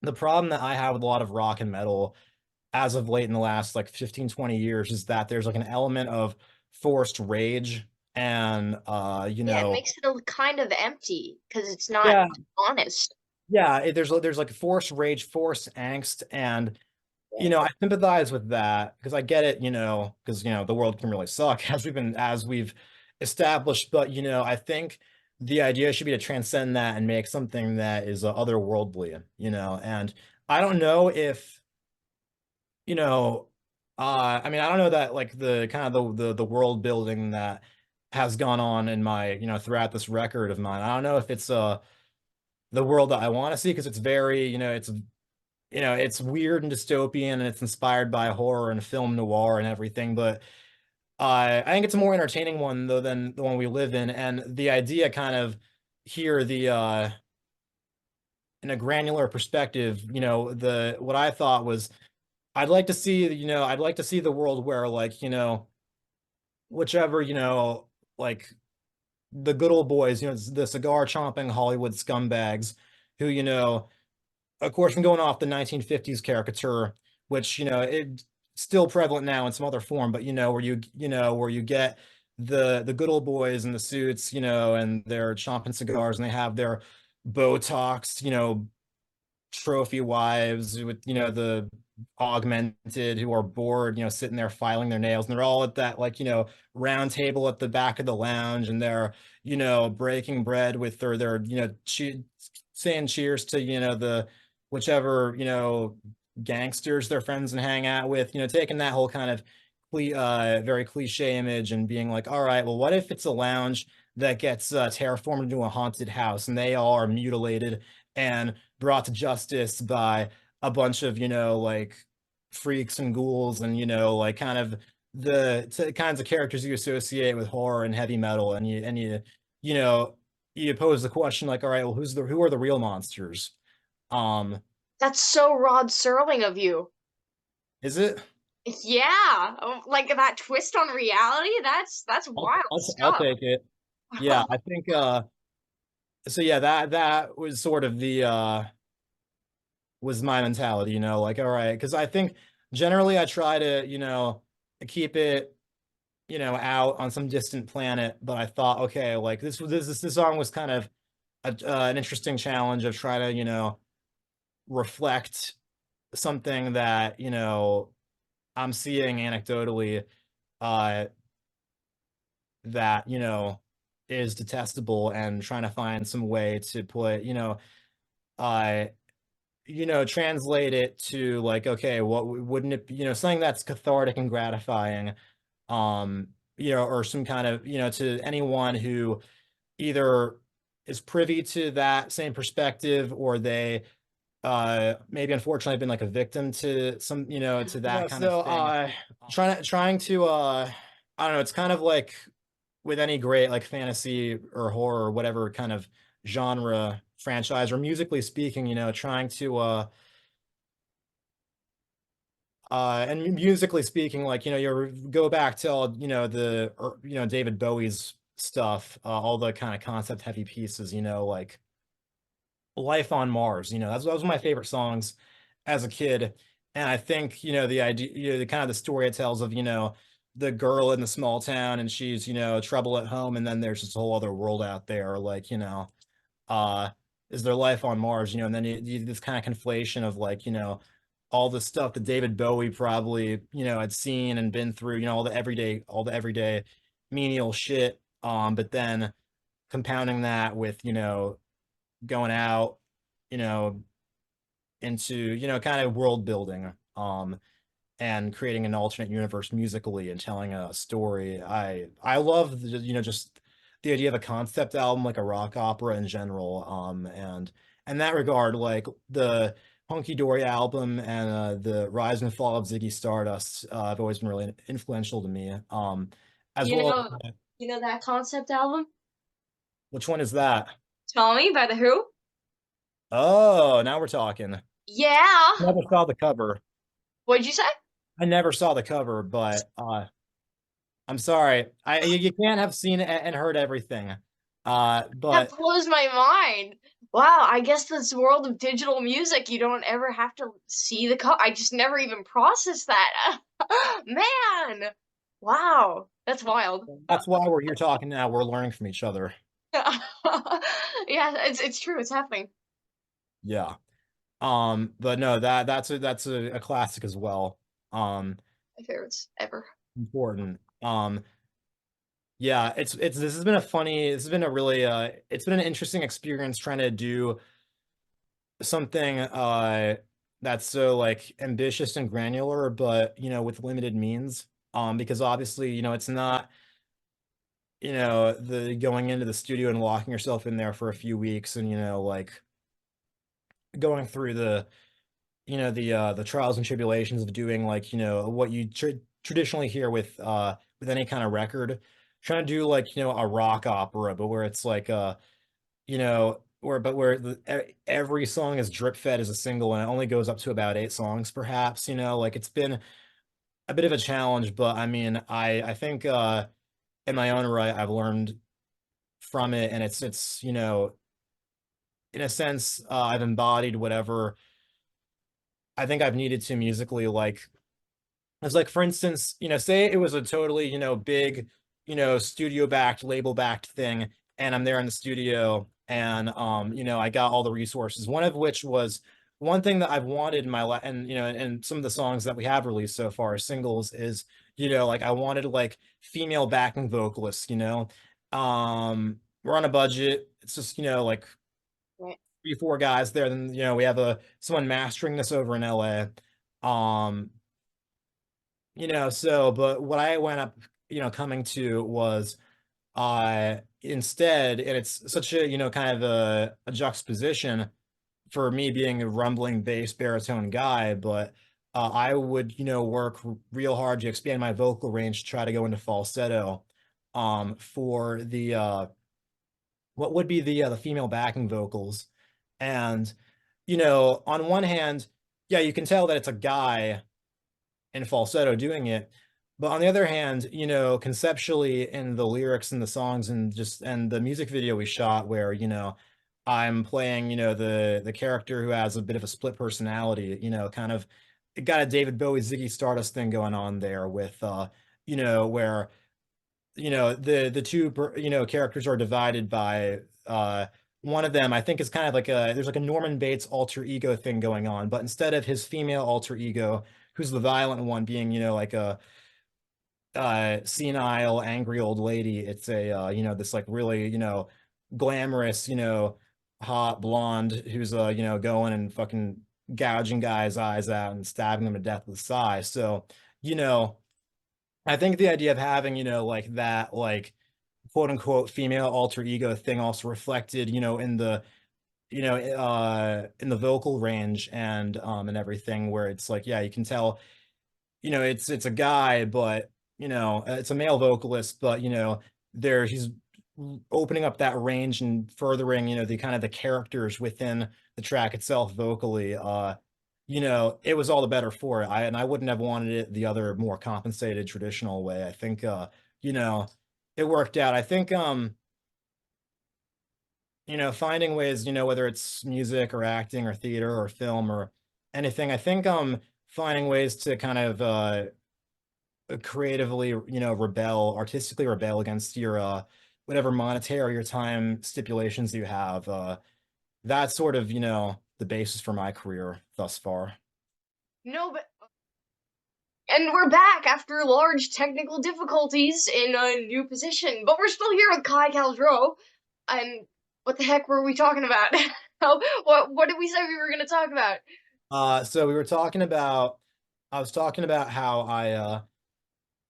the problem that I have with a lot of rock and metal as of late in the last like 15, 20 years is that there's like an element of forced rage, and Yeah, it makes it a kind of empty because it's not yeah, honest. yeah, there's like forced rage, forced angst, and Yeah. I sympathize with that, because I get it, because the world can really suck as we've established. But I think the idea should be to transcend that and make something that is otherworldly, and I don't know if you know, I mean, I don't know that like the kind of the world building that has gone on in my, throughout this record of mine. I don't know if it's the world that I want to see, because it's very, it's it's weird and dystopian and it's inspired by horror and film noir and everything, but I think it's a more entertaining one though than the one we live in. And the idea kind of here, the in a granular perspective, the what I thought was I'd like to see the world where like, whichever, like the good old boys, the cigar chomping Hollywood scumbags who, of course, from going off the 1950s caricature, which, it's still prevalent now in some other form, but where you get the good old boys in the suits, and they're chomping cigars and they have their Botox, trophy wives with the augmented who are bored sitting there filing their nails, and they're all at that like round table at the back of the lounge, and they're breaking bread with their saying cheers to the whichever gangsters their friends and hang out with, taking that whole kind of very cliche image and being like, all right, well, what if it's a lounge that gets terraformed into a haunted house and they all are mutilated and brought to justice by a bunch of, like freaks and ghouls and, like kind of the kinds of characters you associate with horror and heavy metal. And you know, you pose the question like, all right, well, who are the real monsters? Um, That's so Rod Serling of you. is it? Yeah, like that twist on reality. That's wild I'll stuff. take it. Yeah, I think so yeah, that was sort of the was my mentality, like all right, because I think generally I try to, keep it, out on some distant planet, but I thought, okay, like this song was kind of an interesting challenge of trying to, reflect something that, I'm seeing anecdotally uh that, is detestable and trying to find some way to put, uh translate it to like, okay, what wouldn't it be, something that's cathartic and gratifying, or some kind of, to anyone who either is privy to that same perspective or they maybe unfortunately been like a victim to some, to that kind of thing. Trying to I don't know, it's kind of like with any great like fantasy or horror or whatever kind of genre franchise or musically speaking, trying to and musically speaking, like, you go back to all, David Bowie's stuff, all the kind of concept heavy pieces, like Life on Mars, that was my favorite songs as a kid. And I think, the idea, the kind of the story it tells of, the girl in the small town and she's, trouble at home. And then there's this whole other world out there, like, uh, is there life on Mars, and then this kind of conflation of like, all the stuff that David Bowie probably, had seen and been through, all the everyday menial shit. But then compounding that with, going out, you know, into, kind of world building, and creating an alternate universe musically and telling a story. I love just the idea of a concept album, like a rock opera in general. And that regard, like the Hunky Dory album and the Rise and Fall of Ziggy Stardust, have always been really influential to me. As You well know, as, you know that concept album, which one is that? Tommy by the Who? Oh, now we're talking. Yeah. Never saw the cover. What'd you say? I never saw the cover, but I'm sorry. You can't have seen and heard everything. That But blows my mind. Wow, I guess this world of digital music, you don't ever have to see the co I just never even processed that. Man. Wow, that's wild. that's why we're here talking now. We're learning from each other. Yeah, it's true. It's happening. Yeah. But no, that's a classic as well. My favorites ever. Important. Yeah, this has been a really it's been an interesting experience trying to do something that's so like ambitious and granular, but with limited means. Because obviously, it's not, the going into the studio and locking yourself in there for a few weeks and like going through the trials and tribulations of doing like, what you traditionally hear with any kind of record, trying to do like, a rock opera, but where it's like where every song is drip fed as a single and it only goes up to about 8 songs perhaps, like it's been a bit of a challenge, but I mean, I think in my own right I've learned from it, and it's in a sense, I've embodied whatever I think I've needed to musically. Like, it's like, for instance, say it was a totally, big, studio backed, label backed thing, and I'm there in the studio, and I got all the resources. One of which was one thing that I've wanted in my life, and and some of the songs that we have released so far, singles, is like I wanted like female backing vocalists. We're on a budget. It's just like Right. 3, 4 guys there. Then we have a someone mastering this over in LA. Um, so, but what I went up, coming to was instead, and it's such a, kind of a juxtaposition for me being a rumbling bass baritone guy, but I would, work real hard to expand my vocal range to try to go into falsetto for the what would be the female backing vocals. And on one hand, yeah, you can tell that it's a guy in falsetto doing it. But on the other hand, conceptually in the lyrics and the songs and the music video we shot, where, I'm playing, the character who has a bit of a split personality, kind of it got a David Bowie Ziggy Stardust thing going on there with where the two characters are divided by one of them I think is kind of like there's like a Norman Bates alter ego thing going on, but instead of his female alter ego, who's the violent one, being like a senile angry old lady, it's a this like really glamorous hot blonde who's going and fucking gouging guys' eyes out and stabbing them to death with a sigh. So you know I think the idea of having, like that, like quote unquote female alter ego thing also reflected, in the vocal range and everything, where it's like, yeah, you can tell, it's a guy, but it's a male vocalist, but he's opening up that range and furthering, the kind of the characters within the track itself vocally. It was all the better for it. I wouldn't have wanted it the other more compensated traditional way. I think you know, it worked out. I think finding ways, whether it's music or acting or theater or film or anything, I think finding ways to kind of creatively, artistically rebel against your whatever monetary or time stipulations you have. That's sort of, the basis for my career thus far. No, but and we're back after large technical difficulties in a new position, but we're still here with Kai Kaldro. And what the heck were we talking about? What did we say we were going to talk about? So we were talking about, I was talking about how I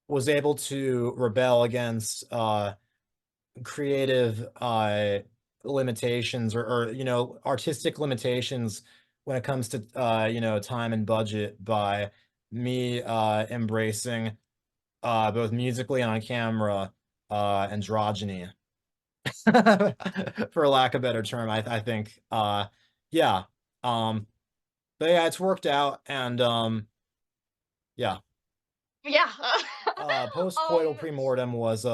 was able to rebel against creative limitations, or artistic limitations when it comes to time and budget, by me embracing both musically and on camera androgyny, for lack of a better term. I think yeah. um but yeah, it's worked out, and yeah. Yeah. Post-coital um, premortem was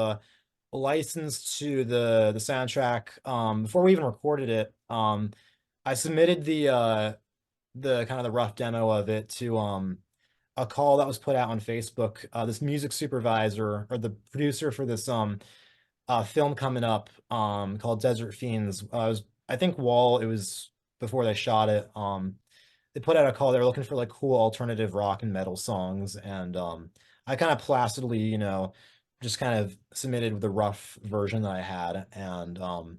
licensed to the soundtrack before we even recorded it. I submitted the kind of the rough demo of it to a call that was put out on Facebook. This music supervisor, or the producer for this film coming up called Desert Fiends, I think while it was before they shot it, they put out a call. They were looking for like cool alternative rock and metal songs, and I kind of placidly, just kind of submitted with the rough version that I had, and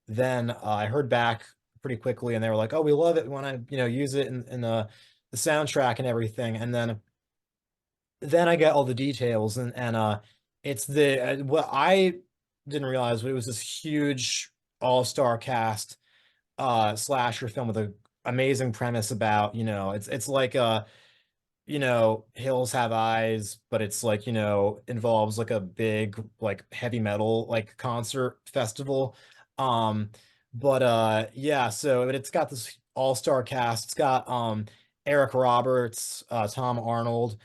then I heard back pretty quickly, and they were like, "Oh, we love it. We want to, use it in the soundtrack and everything." And then I get all the details, and it's what I didn't realize, but it was this huge all-star cast slasher film with amazing premise about, it's like Hills Have Eyes, but it's like, involves like a big like heavy metal like concert festival. Um, but yeah, but it's got this all-star cast. It's got Eric Roberts, Tom Arnold,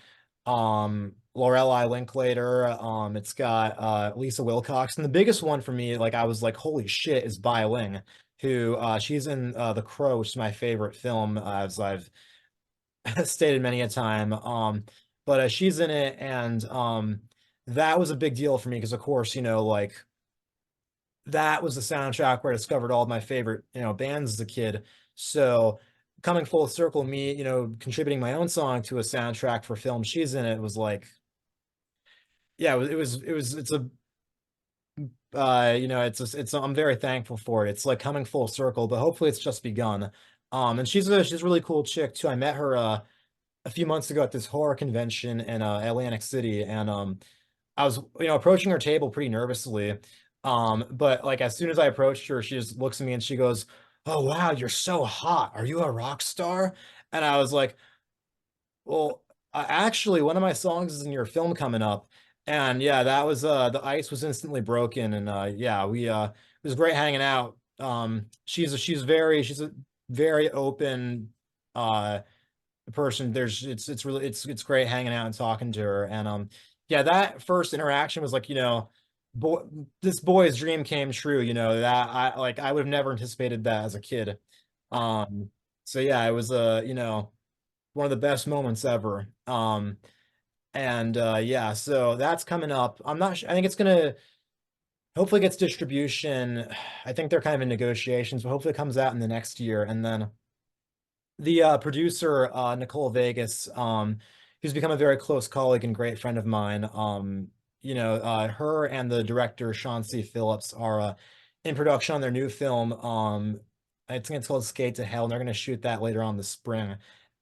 Lorelai Linklater, it's got Lisa Wilcox. And the biggest one for me, like I was like, holy shit, is Bai Ling, who she's in The Crow, which is my favorite film, as I've stated many a time. But she's in it, and that was a big deal for me because, of course, like that was the soundtrack where I discovered all of my favorite, bands as a kid. So coming full circle, me, contributing my own song to a soundtrack for film she's in it was like, yeah, it's a, I'm very thankful for it. It's like coming full circle, but hopefully it's just begun. And she's a really cool chick too. I met her, a few months ago at this horror convention in Atlantic City, and I was approaching her table pretty nervously, but like as soon as I approached her, she just looks at me and she goes, "Oh wow, you're so hot. Are you a rock star?" And I was like, "Well, actually, one of my songs is in your film coming up." And yeah, that was the ice was instantly broken, and yeah, we it was great hanging out. She's a very open person. It's really it's great hanging out and talking to her. And yeah, that first interaction was like, boy, this boy's dream came true, that I would have never anticipated that as a kid. um so yeah, it was one of the best moments ever. And yeah, so that's coming up. I'm not sure, I think it's gonna hopefully gets distribution. I think they're kind of in negotiations, but hopefully it comes out in the next year. And then the producer, Nicole Vegas, who's become a very close colleague and great friend of mine. Her and the director Sean C. Phillips are in production on their new film. I think it's called Skate to Hell, and they're going to shoot that later on this spring.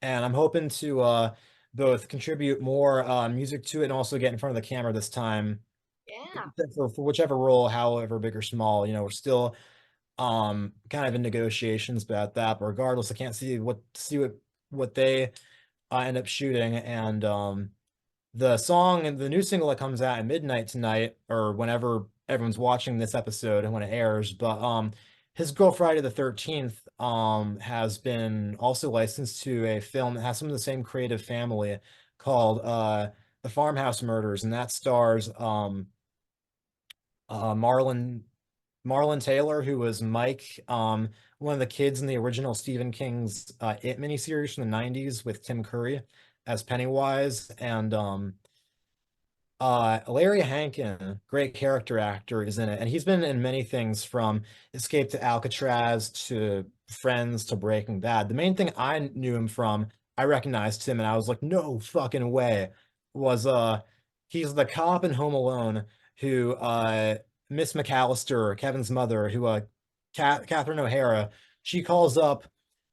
And I'm hoping to both contribute more music to it and also get in front of the camera this time Yeah. for whichever role, however big or small. We're still kind of in negotiations about that, but regardless, I can't see what they end up shooting. And the song and the new single that comes out at midnight tonight, or whenever everyone's watching this episode and when it airs, but His Girl Friday the 13th has been also licensed to a film that has some of the same creative family, called The Farmhouse Murders, and that stars Marlon Taylor, who was Mike, one of the kids in the original Stephen King's It miniseries from the 90s, with Tim Curry as Pennywise. And Larry Hankin, great character actor, is in it. And he's been in many things, from Escape to Alcatraz to Friends to Breaking Bad. The main thing I knew him from, I recognized him and I was like, no fucking way, was he's the cop in Home Alone who Miss McAllister, Kevin's mother, who Catherine O'Hara, she calls up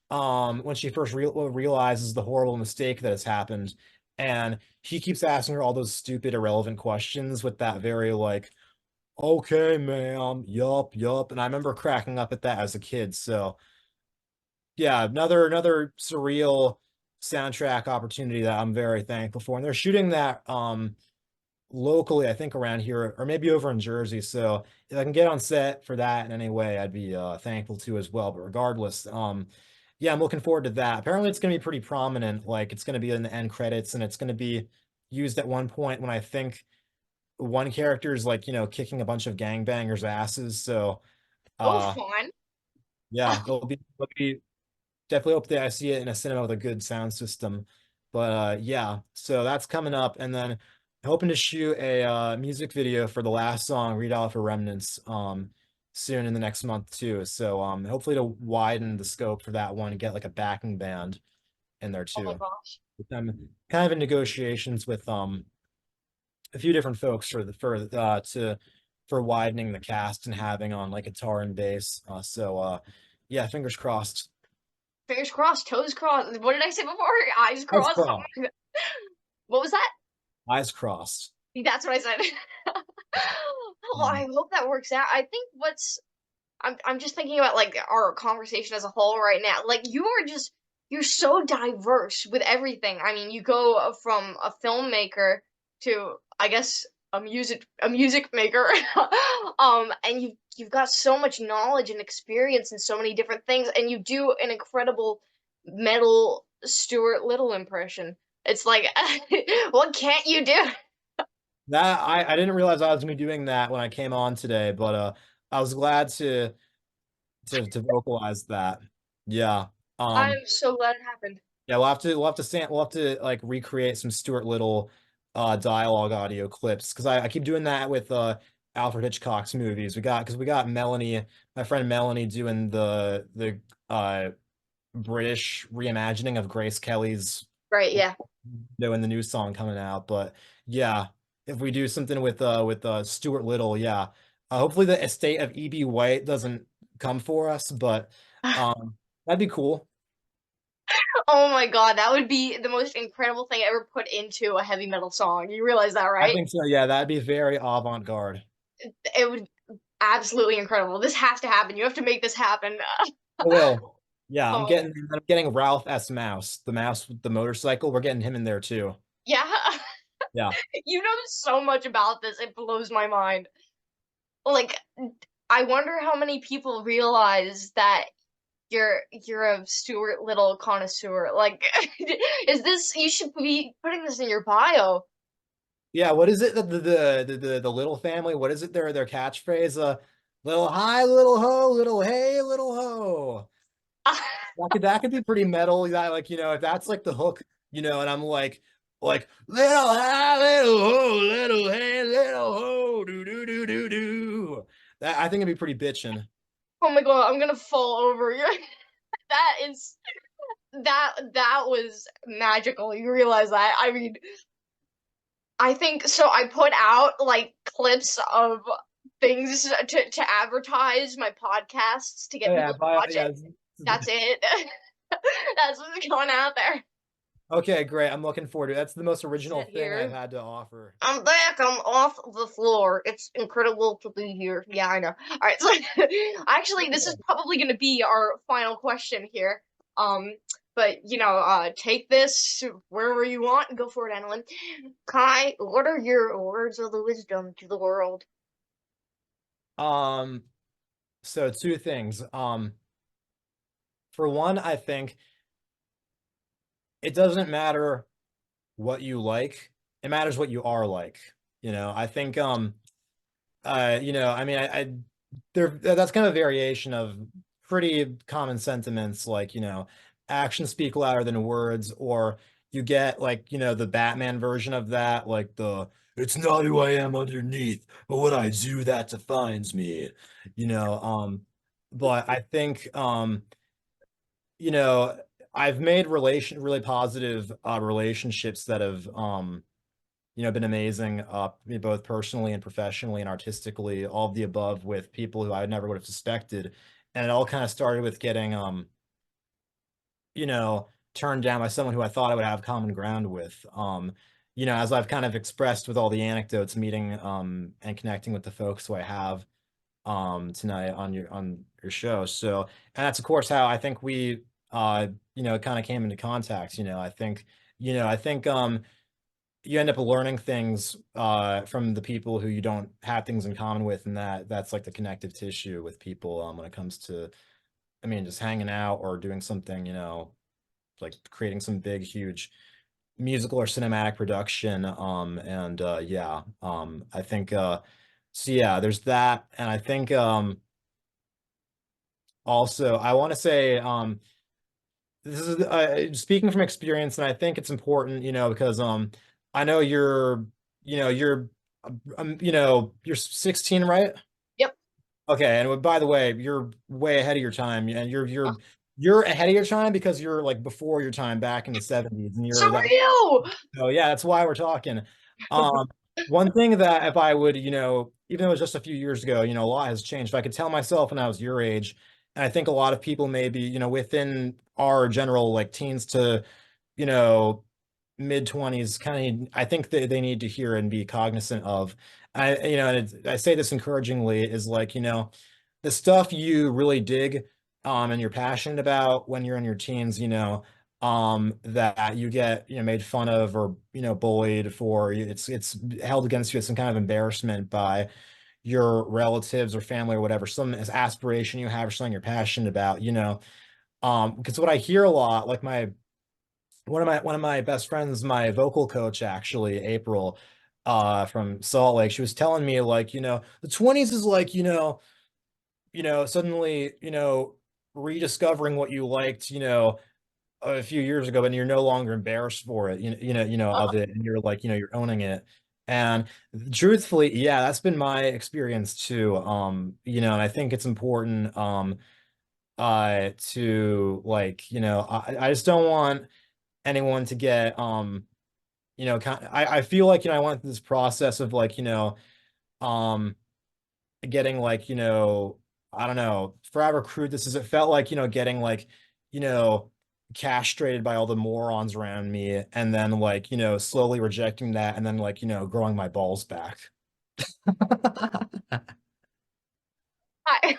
when she first realizes the horrible mistake that has happened. And he keeps asking her all those stupid, irrelevant questions with that very like, okay, ma'am, yup. And I remember cracking up at that as a kid. So yeah, another surreal soundtrack opportunity that I'm very thankful for. And they're shooting that locally, I think around here, or maybe over in Jersey. So if I can get on set for that in any way, I'd be thankful to as well. But regardless, yeah, I'm looking forward to that. Apparently, it's going to be pretty prominent. Like it's going to be in the end credits, and it's going to be used at one point when I think one character is like, kicking a bunch of gangbangers' asses. So, Oh, uh, fun. yeah, there'll be definitely hope that I see it in a cinema with a good sound system. But yeah, so that's coming up, and then hoping to shoot a music video for the last song, "Read Out for Remnants," soon in the next month too. So hopefully to widen the scope for that one and get like a backing band in there Oh my too. gosh. I'm kind of in negotiations with a few different folks for widening the cast and having on like guitar and bass. Yeah, fingers crossed. Fingers crossed, toes crossed. What did I say before? Eyes Eyes crossed. crossed. What was that? Eyes crossed. That's what I said. Oh, I hope that works out. I think what's I'm just thinking about like our conversation as a whole right now. Like you're so diverse with everything. I mean, you go from a filmmaker to I guess a music maker. And you've got so much knowledge and experience in so many different things, and you do an incredible metal Stuart Little impression. It's like what can't you do? That I didn't realize I was gonna be doing that when I came on today, but I was glad to vocalize that. Yeah. Um I'm so glad it happened. yeah, we'll have to like recreate some Stuart Little dialogue audio clips because I keep doing that with Alfred Hitchcock's movies. We got Melanie, my friend Melanie doing the British reimagining of Grace Kelly's Right, yeah. in the new song coming out. But yeah, if we do something with Stuart Little, yeah. Hopefully the estate of E.B. White doesn't come for us, but that'd be cool. Oh my God, that would be the most incredible thing ever put into a heavy metal song. You realize that, I right? think so. Yeah, that'd be very avant-garde. It would absolutely incredible. This has to happen. You have to make this happen. I will. Yeah, Oh, I'm getting Ralph S. Mouse, the mouse with the motorcycle. We're getting him in there too. yeah. Yeah. You know so much about this. It blows my mind. Like, I wonder how many people realize that you're a Stuart Little connoisseur. Like, is this you should be putting this in your bio. Yeah, what is it the little family? What is it their catchphrase? Little hi, little ho, little hey, little ho. That could be pretty metal. That like, if that's like the hook, and I'm like little hi, little ho, little hey, little ho, do do do do do. That I think it'd be pretty bitchin'. Oh my God, I'm gonna fall over. That is that was magical. You realize that? I mean, I think so. I put out like clips of things to advertise my podcasts to Oh get yeah, people to watch it. yeah. That's it. That's what's going out there. Okay, great. I'm looking forward to it. That's the most original Sit thing I've here. had to offer. I'm back. I'm off the floor. It's incredible to be here. Yeah, I know. All right. So actually, this is probably going to be our final question here. Um, but take this wherever you want and go for it, AnaLynne. Kai, what are your words of the wisdom to the world? Um, so two things. For one, I think it doesn't matter what you like. It matters what you are like. I think I mean there that's kind of a variation of pretty common sentiments like, actions speak louder than words, or you get like, the Batman version of that, like the it's not who I am underneath, but what I do that defines me, you know, but I think you know, I've made really positive relationships that have been amazing, both personally and professionally and artistically, all of the above with people who I never would have suspected. And it all kind of started with getting, you know, turned down by someone who I thought I would have common ground with. As I've kind of expressed with all the anecdotes, meeting, and connecting with the folks who I have, tonight on your show. So, and that's of course how I think we, kind of came into contact. I think, you end up learning things from the people who you don't have things in common with, and that's like the connective tissue with people when it comes to, I mean, just hanging out or doing something, like creating some big, huge musical or cinematic production. And yeah, I think so yeah, there's that. And I think also I want to say this is speaking from experience, and I think it's important, because I know you're you're 16, right? Yep. Okay, and by the way, you're way ahead of your time, and you're ahead of your time because you're like before your time back in the 70s, and So you're are that. you. So yeah, that's why we're talking. Um, One thing that if I would, even though it was just a few years ago, a lot has changed. If I could tell myself when I was your age, and I think a lot of people maybe, within our general like teens to, you know, mid 20s, kind of, I think that they need to hear and be cognizant of. And I say this encouragingly is like, the stuff you really dig and you're passionate about when you're in your teens, that you get, made fun of or, bullied for, it's held against you as some kind of embarrassment by your relatives or family or whatever, some aspiration you have or something you're passionate about, because what I hear a lot, like one of my best friends, my vocal coach, actually, April, from Salt Lake, she was telling me, like, the 20s is like, suddenly, rediscovering what you liked, a few years ago, and you're no longer embarrassed for it, of it, and you're like, you're owning it. And truthfully, yeah, that's been my experience too. And I think it's important to, like, I just don't want anyone to get I feel like, I went through this process of, like, um getting, like, I don't know, forever crude this is, it felt like, getting, like, you know castrated by all the morons around me, and then, like, slowly rejecting that, and then, like, growing my balls back. I,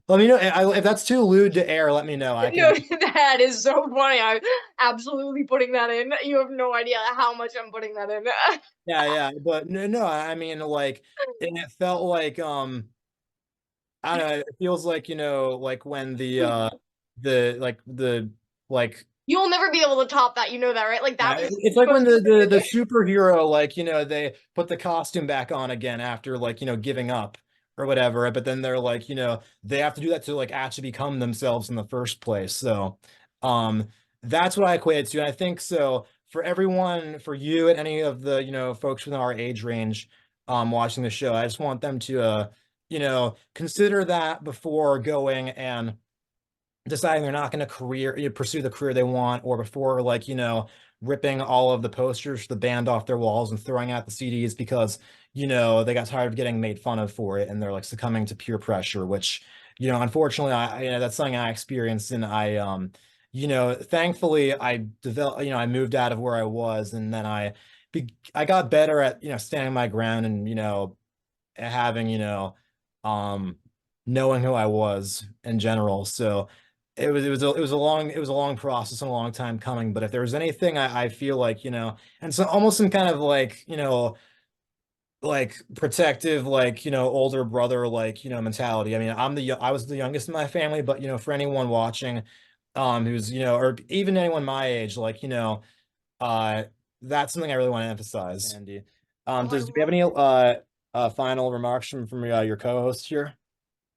Let me know if that's too lewd to air. Let me know. I no, can. that is so funny. I'm absolutely putting that in. You have no idea how much I'm putting that in. Yeah, yeah, but no, no, I mean, like, and it felt like, I don't know, it feels like, like when the like You'll never be able to top that. You know that, right? Like that was it's the like when most the definitive. superhero, like, they put the costume back on again after, like, giving up or whatever, but then they're like, they have to do that to, like, actually become themselves in the first place. So um that's what I equate it to. And I think so for everyone, for you and any of the, folks within our age range watching the show, I just want them to consider that before going and deciding they're not going to pursue the career they want, or before, like, ripping all of the posters for the band off their walls and throwing out the CDs because they got tired of getting made fun of for it, and they're, like, succumbing to peer pressure, which, unfortunately, that's something I experienced. And thankfully, I developed, I moved out of where I was, and then I got better at, standing my ground, and having, um knowing who I was in general. So it was a long process and a long time coming. But if there was anything, I feel like, and so almost some kind of, like, like protective, like, older brother, like, mentality. I mean, I was the youngest in my family, but, for anyone watching, who's, or even anyone my age, like, uh that's something I really want to emphasize. Andy, Oh, do we have any final remarks from your co-host here?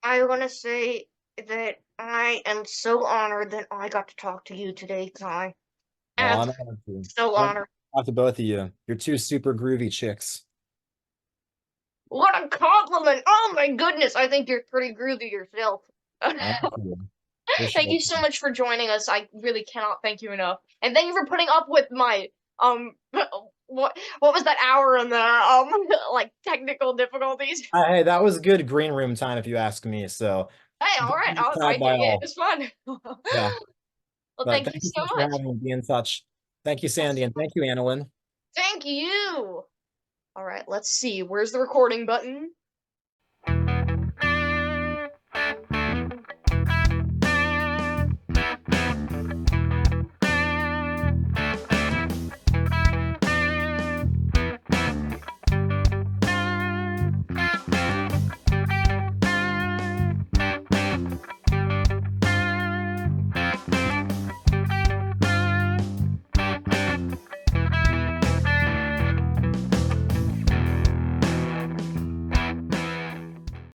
I want to say that I am so honored that I got to talk to you today, Kai. Well, And I'm honored to. so I'm honored. talk to both of you. You're two super groovy chicks. What a compliment! Oh my goodness, I think you're pretty groovy yourself. Thank you. Thank Appreciate you so it. much for joining us. I really cannot thank you enough. And thank you for putting up with my what was that hour in the like technical difficulties? Hey, that was good green room time, if you ask me. So, Hey, all right, tried by it all. was fun. Yeah. Well, But thank you thank you so so much for much. having me. Be in touch. Thank you, Sandy, Yes, and thank you, AnaLynne. thank you. All right, let's see. Where's the recording button?